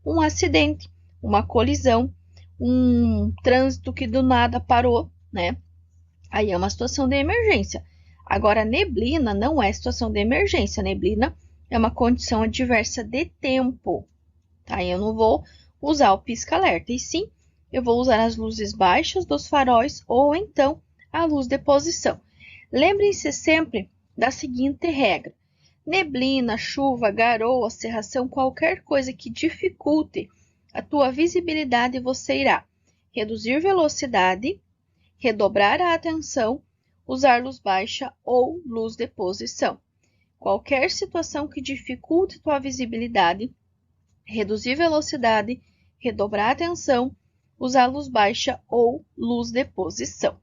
Um acidente, uma colisão, um trânsito que do nada parou, né? Aí é uma situação de emergência. Agora, neblina não é situação de emergência. Neblina é uma condição adversa de tempo, tá? Eu não vou usar o pisca-alerta, e sim, eu vou usar as luzes baixas dos faróis ou então a luz de posição. Lembrem-se sempre da seguinte regra: neblina, chuva, garoa, cerração, qualquer coisa que dificulte a tua visibilidade, você irá reduzir velocidade, redobrar a atenção, usar luz baixa ou luz de posição. Qualquer situação que dificulte tua visibilidade, reduzir velocidade, redobrar a atenção, usar luz baixa ou luz de posição.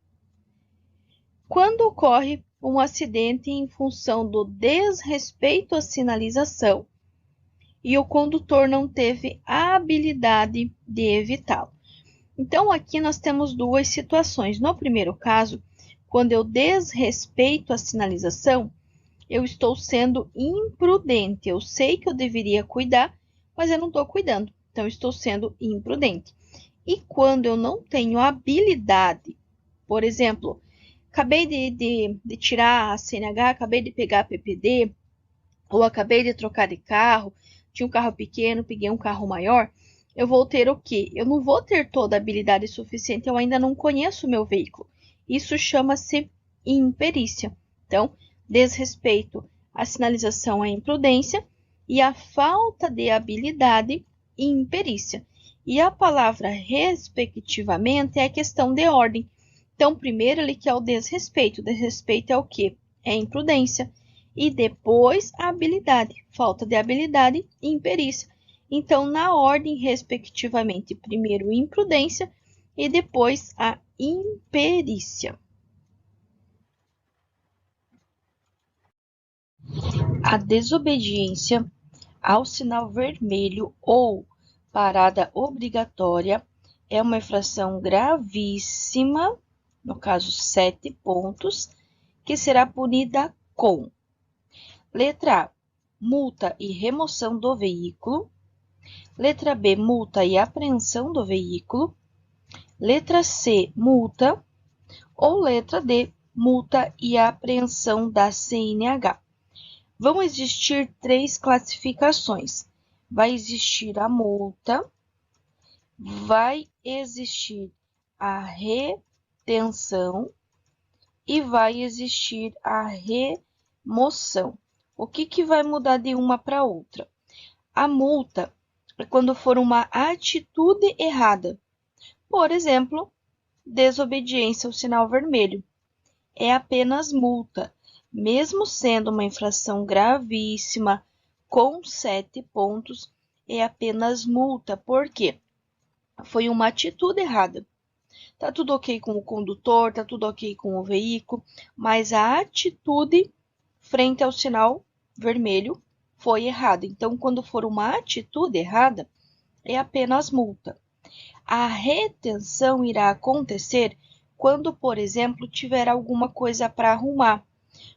Quando ocorre um acidente em função do desrespeito à sinalização e o condutor não teve a habilidade de evitá-lo. Então, aqui nós temos duas situações. No primeiro caso, quando eu desrespeito a sinalização, eu estou sendo imprudente. Eu sei que eu deveria cuidar, mas eu não estou cuidando. Então, eu estou sendo imprudente. E quando eu não tenho habilidade, por exemplo, acabei de tirar a CNH, acabei de pegar a PPD, ou acabei de trocar de carro, tinha um carro pequeno, peguei um carro maior, eu vou ter o quê? Eu não vou ter toda a habilidade suficiente, eu ainda não conheço o meu veículo. Isso chama-se imperícia. Então, desrespeito à sinalização é imprudência e a falta de habilidade, imperícia. E a palavra respectivamente é questão de ordem. Então, primeiro ele quer o desrespeito. O desrespeito é o quê? É imprudência. E depois a habilidade. Falta de habilidade e imperícia. Então, na ordem, respectivamente, primeiro imprudência e depois a imperícia. A desobediência ao sinal vermelho ou parada obrigatória é uma infração gravíssima, no caso 7 pontos, que será punida com: letra A, multa e remoção do veículo; letra B, multa e apreensão do veículo; letra C, multa; ou letra D, multa e apreensão da CNH. Vão existir 3 classificações. Vai existir a multa, vai existir a retenção e vai existir a remoção. O que vai mudar de uma para outra? A multa é quando for uma atitude errada. Por exemplo, desobediência ao sinal vermelho. É apenas multa, mesmo sendo uma infração gravíssima, com 7 pontos, é apenas multa. Por quê? Foi uma atitude errada. Tá tudo ok com o condutor, tá tudo ok com o veículo, mas a atitude frente ao sinal vermelho foi errada. Então, quando for uma atitude errada, é apenas multa. A retenção irá acontecer quando, por exemplo, tiver alguma coisa para arrumar.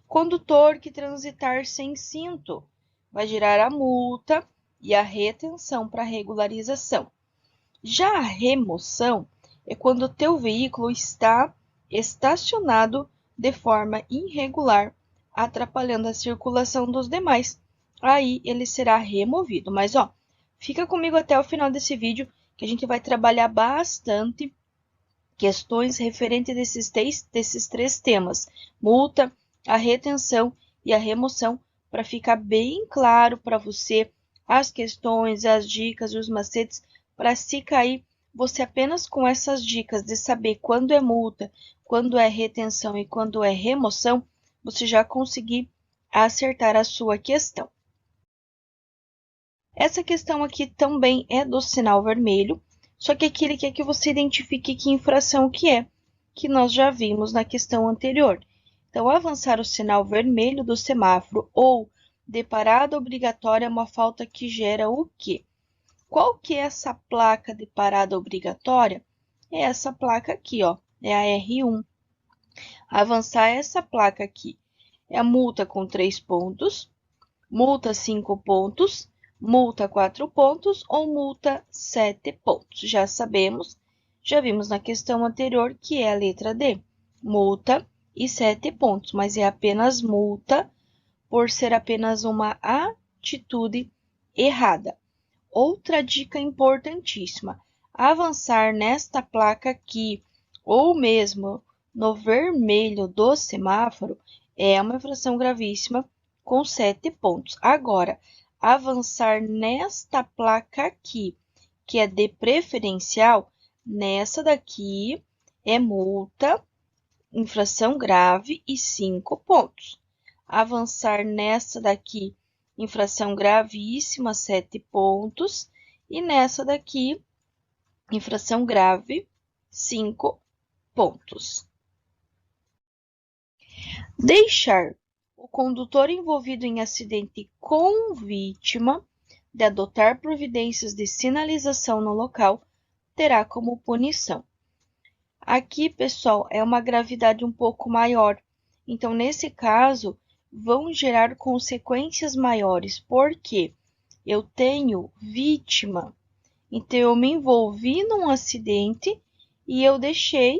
Condutor que transitar sem cinto vai gerar a multa e a retenção para regularização. Já a remoção é quando o teu veículo está estacionado de forma irregular, atrapalhando a circulação dos demais. Aí ele será removido. Mas, fica comigo até o final desse vídeo, que a gente vai trabalhar bastante questões referentes desses 3 temas: multa, a retenção e a remoção, para ficar bem claro para você as questões, as dicas e os macetes, para se cair, você apenas com essas dicas de saber quando é multa, quando é retenção e quando é remoção, você já conseguir acertar a sua questão. Essa questão aqui também é do sinal vermelho, só que aqui ele quer que você identifique que infração que é, que nós já vimos na questão anterior. Então, avançar o sinal vermelho do semáforo ou de parada obrigatória é uma falta que gera o quê? Qual que é essa placa de parada obrigatória? É essa placa aqui, é a R1. Avançar essa placa aqui é a multa com 3 pontos, multa 5 pontos, multa 4 pontos ou multa 7 pontos. Já sabemos, já vimos na questão anterior que é a letra D, multa e 7 pontos, mas é apenas multa por ser apenas uma atitude errada. Outra dica importantíssima: avançar nesta placa aqui ou mesmo no vermelho do semáforo é uma infração gravíssima com 7 pontos. Agora, avançar nesta placa aqui, que é de preferencial, nessa daqui é multa, infração grave e 5 pontos. Avançar nessa daqui, infração gravíssima, 7 pontos. E nessa daqui, infração grave, 5 pontos. Deixar o condutor envolvido em acidente com vítima de adotar providências de sinalização no local terá como punição. Aqui, pessoal, é uma gravidade um pouco maior. Então, nesse caso, vão gerar consequências maiores, porque eu tenho vítima. Então, eu me envolvi num acidente e eu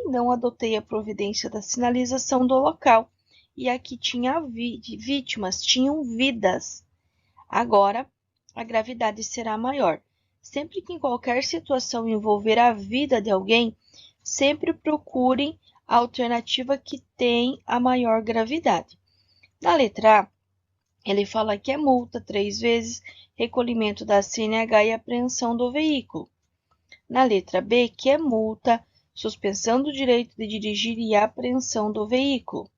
não adotei a providência da sinalização do local. E aqui tinha vítimas, tinham vidas. Agora, a gravidade será maior. Sempre que em qualquer situação envolver a vida de alguém, sempre procurem a alternativa que tem a maior gravidade. Na letra A, ele fala que é multa 3 vezes, recolhimento da CNH e apreensão do veículo. Na letra B, que é multa, suspensão do direito de dirigir e apreensão do veículo.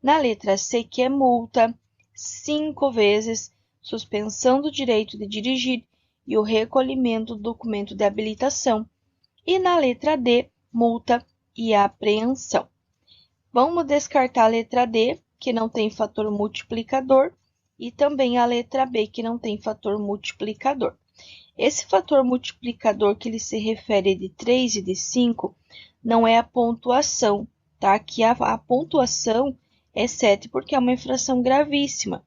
Na letra C, que é multa 5 vezes, suspensão do direito de dirigir e o recolhimento do documento de habilitação. E na letra D, multa e apreensão. Vamos descartar a letra D, que não tem fator multiplicador, e também a letra B, que não tem fator multiplicador. Esse fator multiplicador que ele se refere de 3 e de 5 não é a pontuação, tá? Aqui a pontuação é 7 porque é uma infração gravíssima.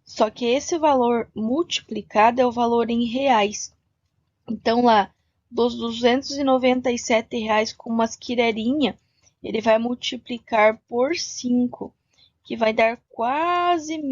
Só que esse valor multiplicado é o valor em reais. Então, lá, dos R$ 297 com umas quirerinha, ele vai multiplicar por 5, que vai dar quase R$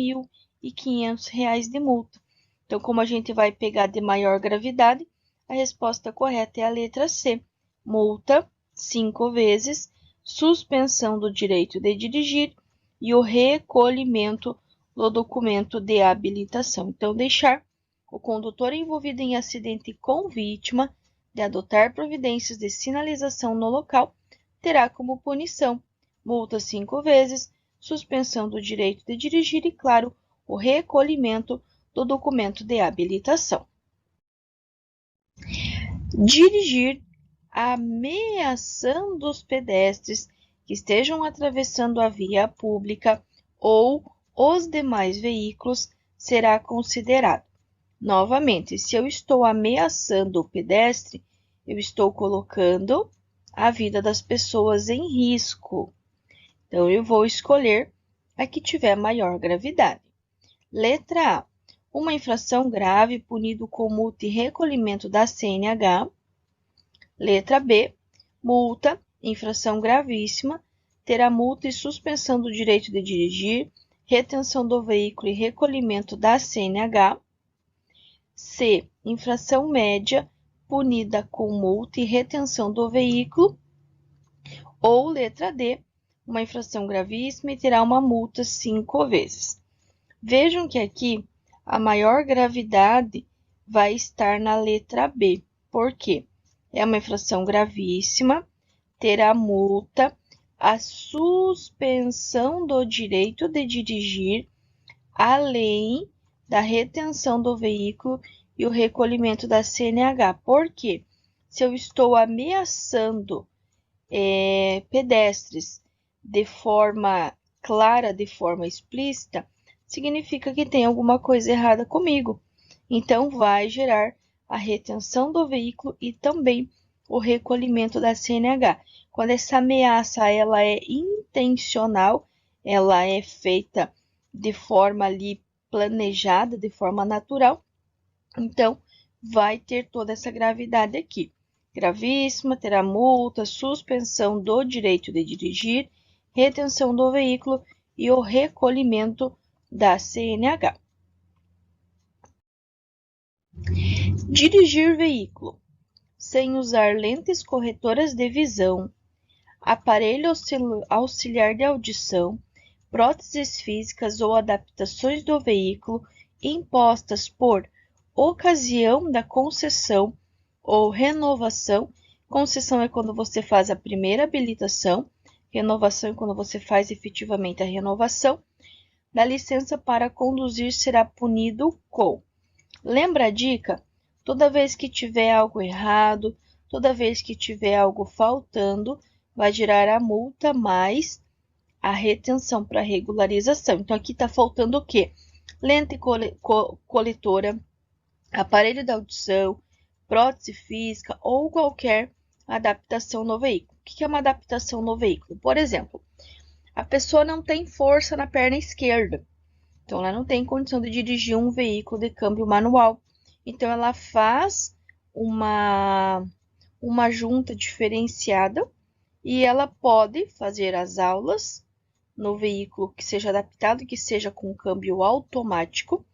1.500 de multa. Então, como a gente vai pegar de maior gravidade, a resposta correta é a letra C. Multa 5 vezes, suspensão do direito de dirigir e o recolhimento do documento de habilitação. Então, deixar o condutor envolvido em acidente com vítima de adotar providências de sinalização no local terá como punição multa 5 vezes, suspensão do direito de dirigir e, claro, o recolhimento do documento de habilitação. Dirigir ameaçando os pedestres que estejam atravessando a via pública ou os demais veículos será considerado. Novamente, se eu estou ameaçando o pedestre, eu estou colocando a vida das pessoas em risco. Então, eu vou escolher a que tiver maior gravidade. Letra A. Uma infração grave punido com multa e recolhimento da CNH. Letra B. Multa, infração gravíssima, terá multa e suspensão do direito de dirigir, retenção do veículo e recolhimento da CNH. C. Infração média, punida com multa e retenção do veículo. Ou letra D. Uma infração gravíssima e terá uma multa 5 vezes. Vejam que aqui a maior gravidade vai estar na letra B. Por quê? É uma infração gravíssima, terá multa, a suspensão do direito de dirigir, além da retenção do veículo e o recolhimento da CNH. Por quê? Se eu estou ameaçando pedestres de forma clara, de forma explícita, significa que tem alguma coisa errada comigo. Então, vai gerar a retenção do veículo e também o recolhimento da CNH. Quando essa ameaça ela é intencional, ela é feita de forma ali planejada, de forma natural, então vai ter toda essa gravidade aqui. Gravíssima, terá multa, suspensão do direito de dirigir, retenção do veículo e o recolhimento da CNH. Dirigir veículo sem usar lentes corretoras de visão, aparelho auxiliar de audição, próteses físicas ou adaptações do veículo impostas por ocasião da concessão ou renovação. Concessão é quando você faz a primeira habilitação, renovação é quando você faz efetivamente a renovação. Da licença para conduzir será punido com. Lembra a dica? Toda vez que tiver algo errado, toda vez que tiver algo faltando, vai gerar a multa mais a retenção para regularização. Então, aqui está faltando o quê? Lente coletora, aparelho de audição, prótese física ou qualquer adaptação no veículo. O que é uma adaptação no veículo? Por exemplo, a pessoa não tem força na perna esquerda, então ela não tem condição de dirigir um veículo de câmbio manual. Então, ela faz uma junta diferenciada e ela pode fazer as aulas no veículo que seja adaptado e que seja com câmbio automático.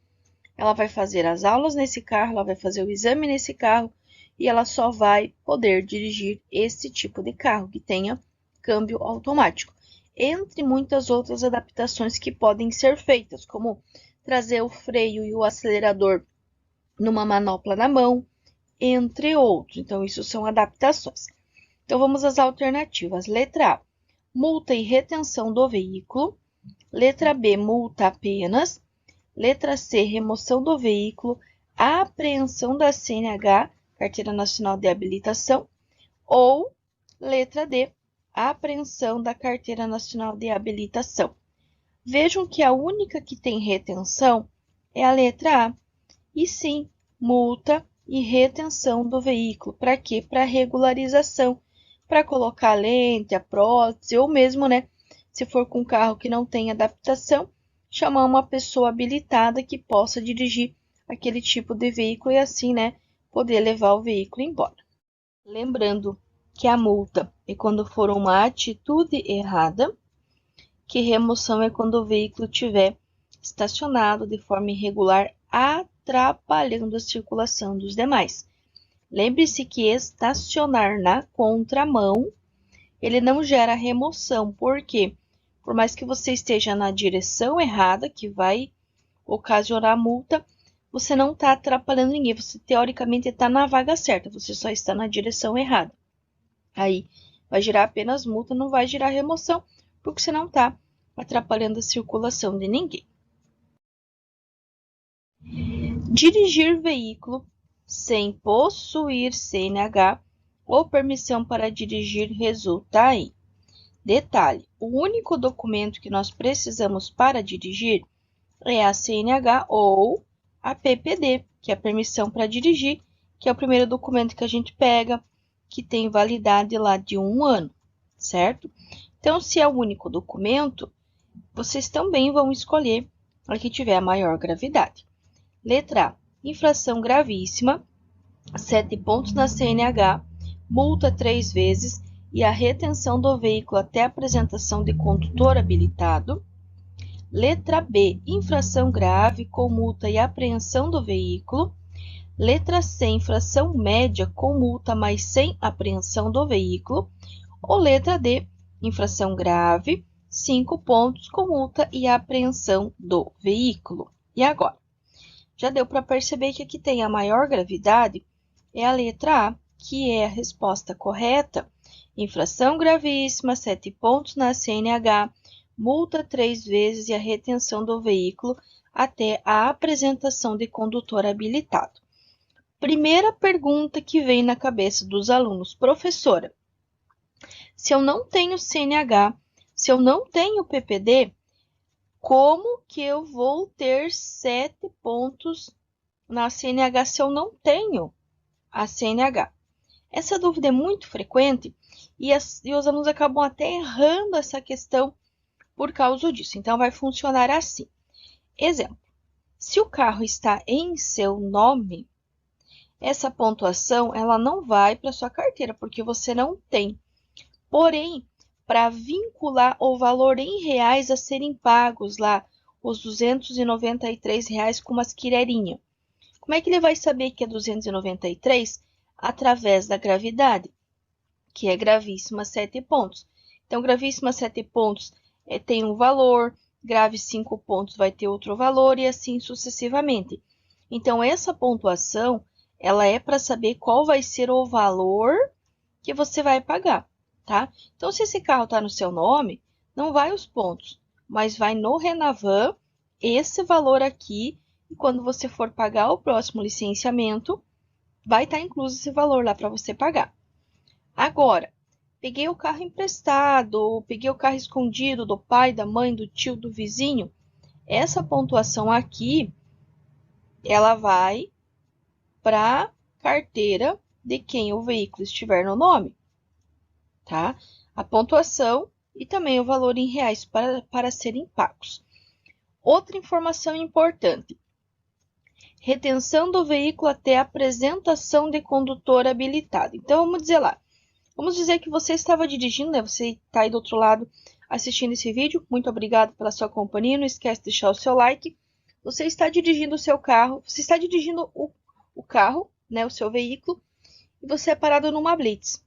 Ela vai fazer as aulas nesse carro, ela vai fazer o exame nesse carro e ela só vai poder dirigir esse tipo de carro que tenha câmbio automático. Entre muitas outras adaptações que podem ser feitas, como trazer o freio e o acelerador numa manopla na mão, entre outros. Então, isso são adaptações. Então, vamos às alternativas. Letra A, multa e retenção do veículo. Letra B, multa apenas. Letra C, remoção do veículo, apreensão da CNH, Carteira Nacional de Habilitação. Ou Letra D, apreensão da Carteira Nacional de Habilitação. Vejam que a única que tem retenção é a letra A. E sim, multa e retenção do veículo. Para quê? Para regularização. Para colocar a lente, a prótese, ou mesmo, né, se for com um carro que não tem adaptação, chamar uma pessoa habilitada que possa dirigir aquele tipo de veículo e assim, né, poder levar o veículo embora. Lembrando que a multa é quando for uma atitude errada, que remoção é quando o veículo estiver estacionado de forma irregular, atrapalhando a circulação dos demais. Lembre-se que estacionar na contramão, ele não gera remoção, porque por mais que você esteja na direção errada, que vai ocasionar multa, você não está atrapalhando ninguém, você teoricamente está na vaga certa, você só está na direção errada. Aí vai gerar apenas multa, não vai gerar remoção, porque você não está atrapalhando a circulação de ninguém. Dirigir veículo sem possuir CNH ou permissão para dirigir resulta em. Detalhe, o único documento que nós precisamos para dirigir é a CNH ou a PPD, que é a permissão para dirigir, que é o primeiro documento que a gente pega, que tem validade lá de 1 ano, certo? Então, se é o único documento, vocês também vão escolher a que tiver a maior gravidade. Letra A, infração gravíssima, 7 pontos na CNH, multa 3 vezes e a retenção do veículo até a apresentação de condutor habilitado. Letra B, infração grave com multa e apreensão do veículo. Letra C, infração média com multa, mas sem apreensão do veículo. Ou letra D, infração grave, 5 pontos com multa e apreensão do veículo. E agora? Já deu para perceber que aqui tem a maior gravidade, é a letra A, que é a resposta correta. Infração gravíssima, 7 pontos na CNH, multa 3 vezes e a retenção do veículo até a apresentação de condutor habilitado. Primeira pergunta que vem na cabeça dos alunos: professora, se eu não tenho CNH, se eu não tenho PPD, como que eu vou ter 7 pontos na CNH se eu não tenho a CNH? Essa dúvida é muito frequente e os alunos acabam até errando essa questão por causa disso. Então, vai funcionar assim. Exemplo, se o carro está em seu nome, essa pontuação ela não vai para sua carteira, porque você não tem. Porém, para vincular o valor em reais a serem pagos lá, os R$293 com umas quireirinhas. Como é que ele vai saber que é 293? Através da gravidade, que é gravíssima 7 pontos. Então, gravíssima 7 pontos tem um valor, grave 5 pontos vai ter outro valor e assim sucessivamente. Então, essa pontuação, ela é para saber qual vai ser o valor que você vai pagar, tá? Então, se esse carro está no seu nome, não vai os pontos, mas vai no Renavan esse valor aqui, e quando você for pagar o próximo licenciamento, vai estar incluso esse valor lá para você pagar. Agora, peguei o carro emprestado, peguei o carro escondido do pai, da mãe, do tio, do vizinho. Essa pontuação aqui, ela vai para a carteira de quem o veículo estiver no nome, tá? A pontuação e também o valor em reais para serem pagos. Outra informação importante: retenção do veículo até a apresentação de condutor habilitado. Então, vamos dizer lá. Vamos dizer que você estava dirigindo, né? Você está aí do outro lado assistindo esse vídeo. Muito obrigado pela sua companhia. Não esquece de deixar o seu like. Você está dirigindo o seu carro. Você está dirigindo o carro, né? O seu veículo. E você é parado numa blitz.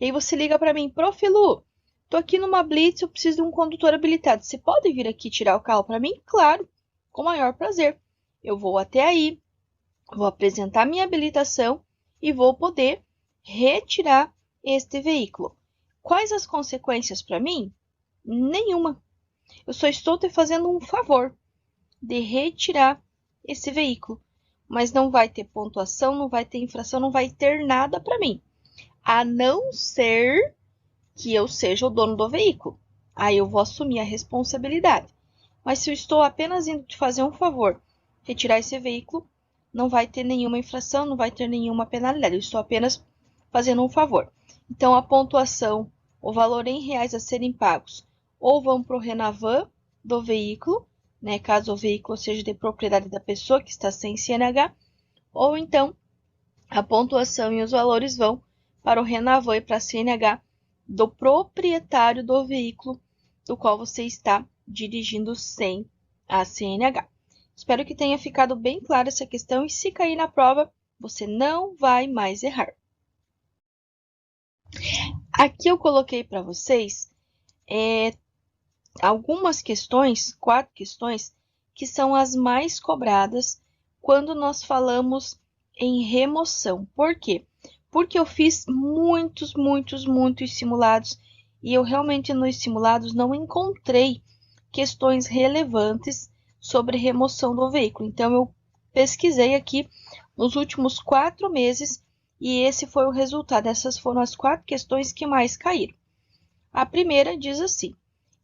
E aí você liga para mim: Prof. Lu, tô aqui numa blitz, eu preciso de um condutor habilitado. Você pode vir aqui tirar o carro para mim? Claro, com o maior prazer. Eu vou até aí, vou apresentar minha habilitação e vou poder retirar este veículo. Quais as consequências para mim? Nenhuma. Eu só estou te fazendo um favor de retirar esse veículo, mas não vai ter pontuação, não vai ter infração, não vai ter nada para mim, a não ser que eu seja o dono do veículo. Aí eu vou assumir a responsabilidade. Mas se eu estou apenas indo te fazer um favor, retirar esse veículo, não vai ter nenhuma infração, não vai ter nenhuma penalidade. Eu estou apenas fazendo um favor. Então, a pontuação, o valor em reais a serem pagos, ou vão para o Renavan do veículo, né, caso o veículo seja de propriedade da pessoa que está sem CNH, ou então a pontuação e os valores vão para o Renavan e para a CNH do proprietário do veículo do qual você está dirigindo sem a CNH. Espero que tenha ficado bem clara essa questão e se cair na prova, você não vai mais errar. Aqui eu coloquei para vocês algumas questões, 4 questões, que são as mais cobradas quando nós falamos em remoção. Por quê? Porque eu fiz muitos simulados e eu realmente nos simulados não encontrei questões relevantes sobre remoção do veículo. Então, eu pesquisei aqui nos últimos 4 meses e esse foi o resultado. Essas foram as 4 questões que mais caíram. A primeira diz assim: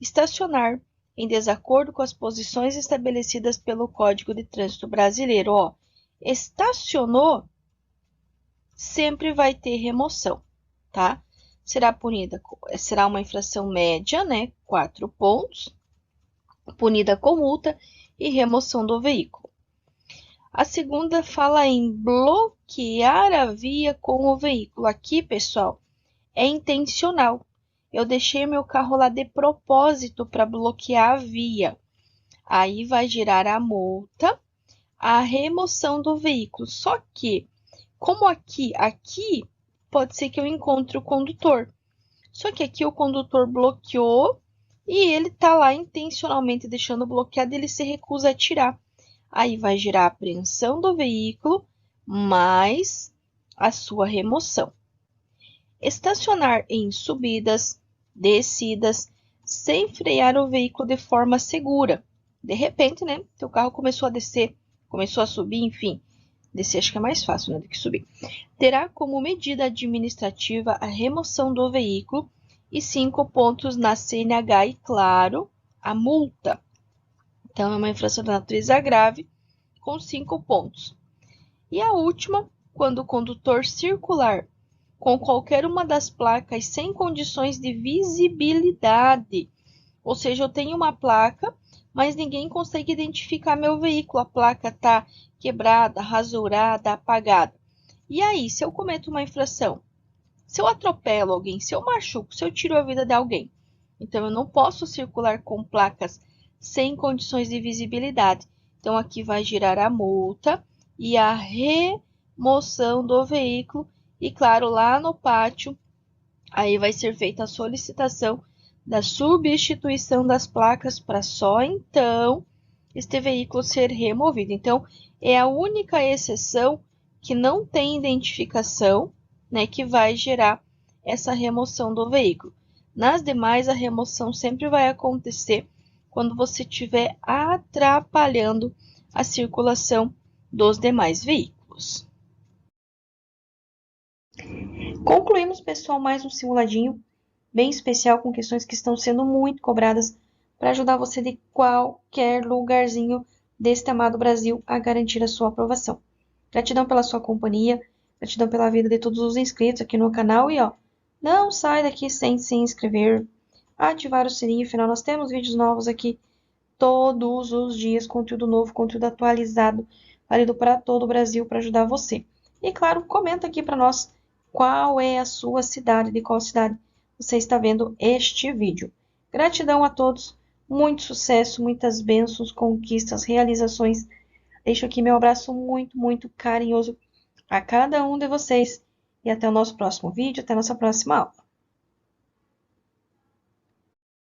estacionar em desacordo com as posições estabelecidas pelo Código de Trânsito Brasileiro. Ó, estacionou, sempre vai ter remoção, tá? Será uma infração média, né? 4 pontos, punida com multa e remoção do veículo. A segunda fala em bloquear a via com o veículo. Aqui, pessoal, é intencional. Eu deixei meu carro lá de propósito para bloquear a via. Aí vai gerar a multa, a remoção do veículo. Só que, como aqui pode ser que eu encontre o condutor. Só que aqui o condutor bloqueou e ele está lá intencionalmente deixando bloqueado, ele se recusa a tirar. Aí vai gerar a apreensão do veículo, mais a sua remoção. Estacionar em subidas, descidas, sem frear o veículo de forma segura. De repente, né, teu carro começou a descer, começou a subir, enfim. Descer acho que é mais fácil, né, do que subir. Terá como medida administrativa a remoção do veículo e 5 pontos na CNH e, claro, a multa. Então, é uma infração de natureza grave com 5 pontos. E a última, quando o condutor circular com qualquer uma das placas sem condições de visibilidade. Ou seja, eu tenho uma placa, mas ninguém consegue identificar meu veículo. A placa está quebrada, rasurada, apagada. E aí, se eu cometo uma infração, se eu atropelo alguém, se eu machuco, se eu tiro a vida de alguém, então eu não posso circular com placas sem condições de visibilidade. Então, aqui vai girar a multa e a remoção do veículo. E, claro, lá no pátio, aí vai ser feita a solicitação da substituição das placas para só então este veículo ser removido. Então, é a única exceção que não tem identificação, né, que vai gerar essa remoção do veículo. Nas demais, a remoção sempre vai acontecer quando você estiver atrapalhando a circulação dos demais veículos. Concluímos, pessoal, mais um simuladinho bem especial com questões que estão sendo muito cobradas para ajudar você de qualquer lugarzinho deste amado Brasil a garantir a sua aprovação. Gratidão pela sua companhia, gratidão pela vida de todos os inscritos aqui no canal e ó, não sai daqui sem se inscrever, ativar o sininho, afinal nós temos vídeos novos aqui todos os dias, conteúdo novo, conteúdo atualizado, válido para todo o Brasil para ajudar você. E claro, comenta aqui para nós qual é a sua cidade, de qual cidade você está vendo este vídeo. Gratidão a todos, muito sucesso, muitas bênçãos, conquistas, realizações. Deixo aqui meu abraço muito carinhoso a cada um de vocês. E até o nosso próximo vídeo, até a nossa próxima aula.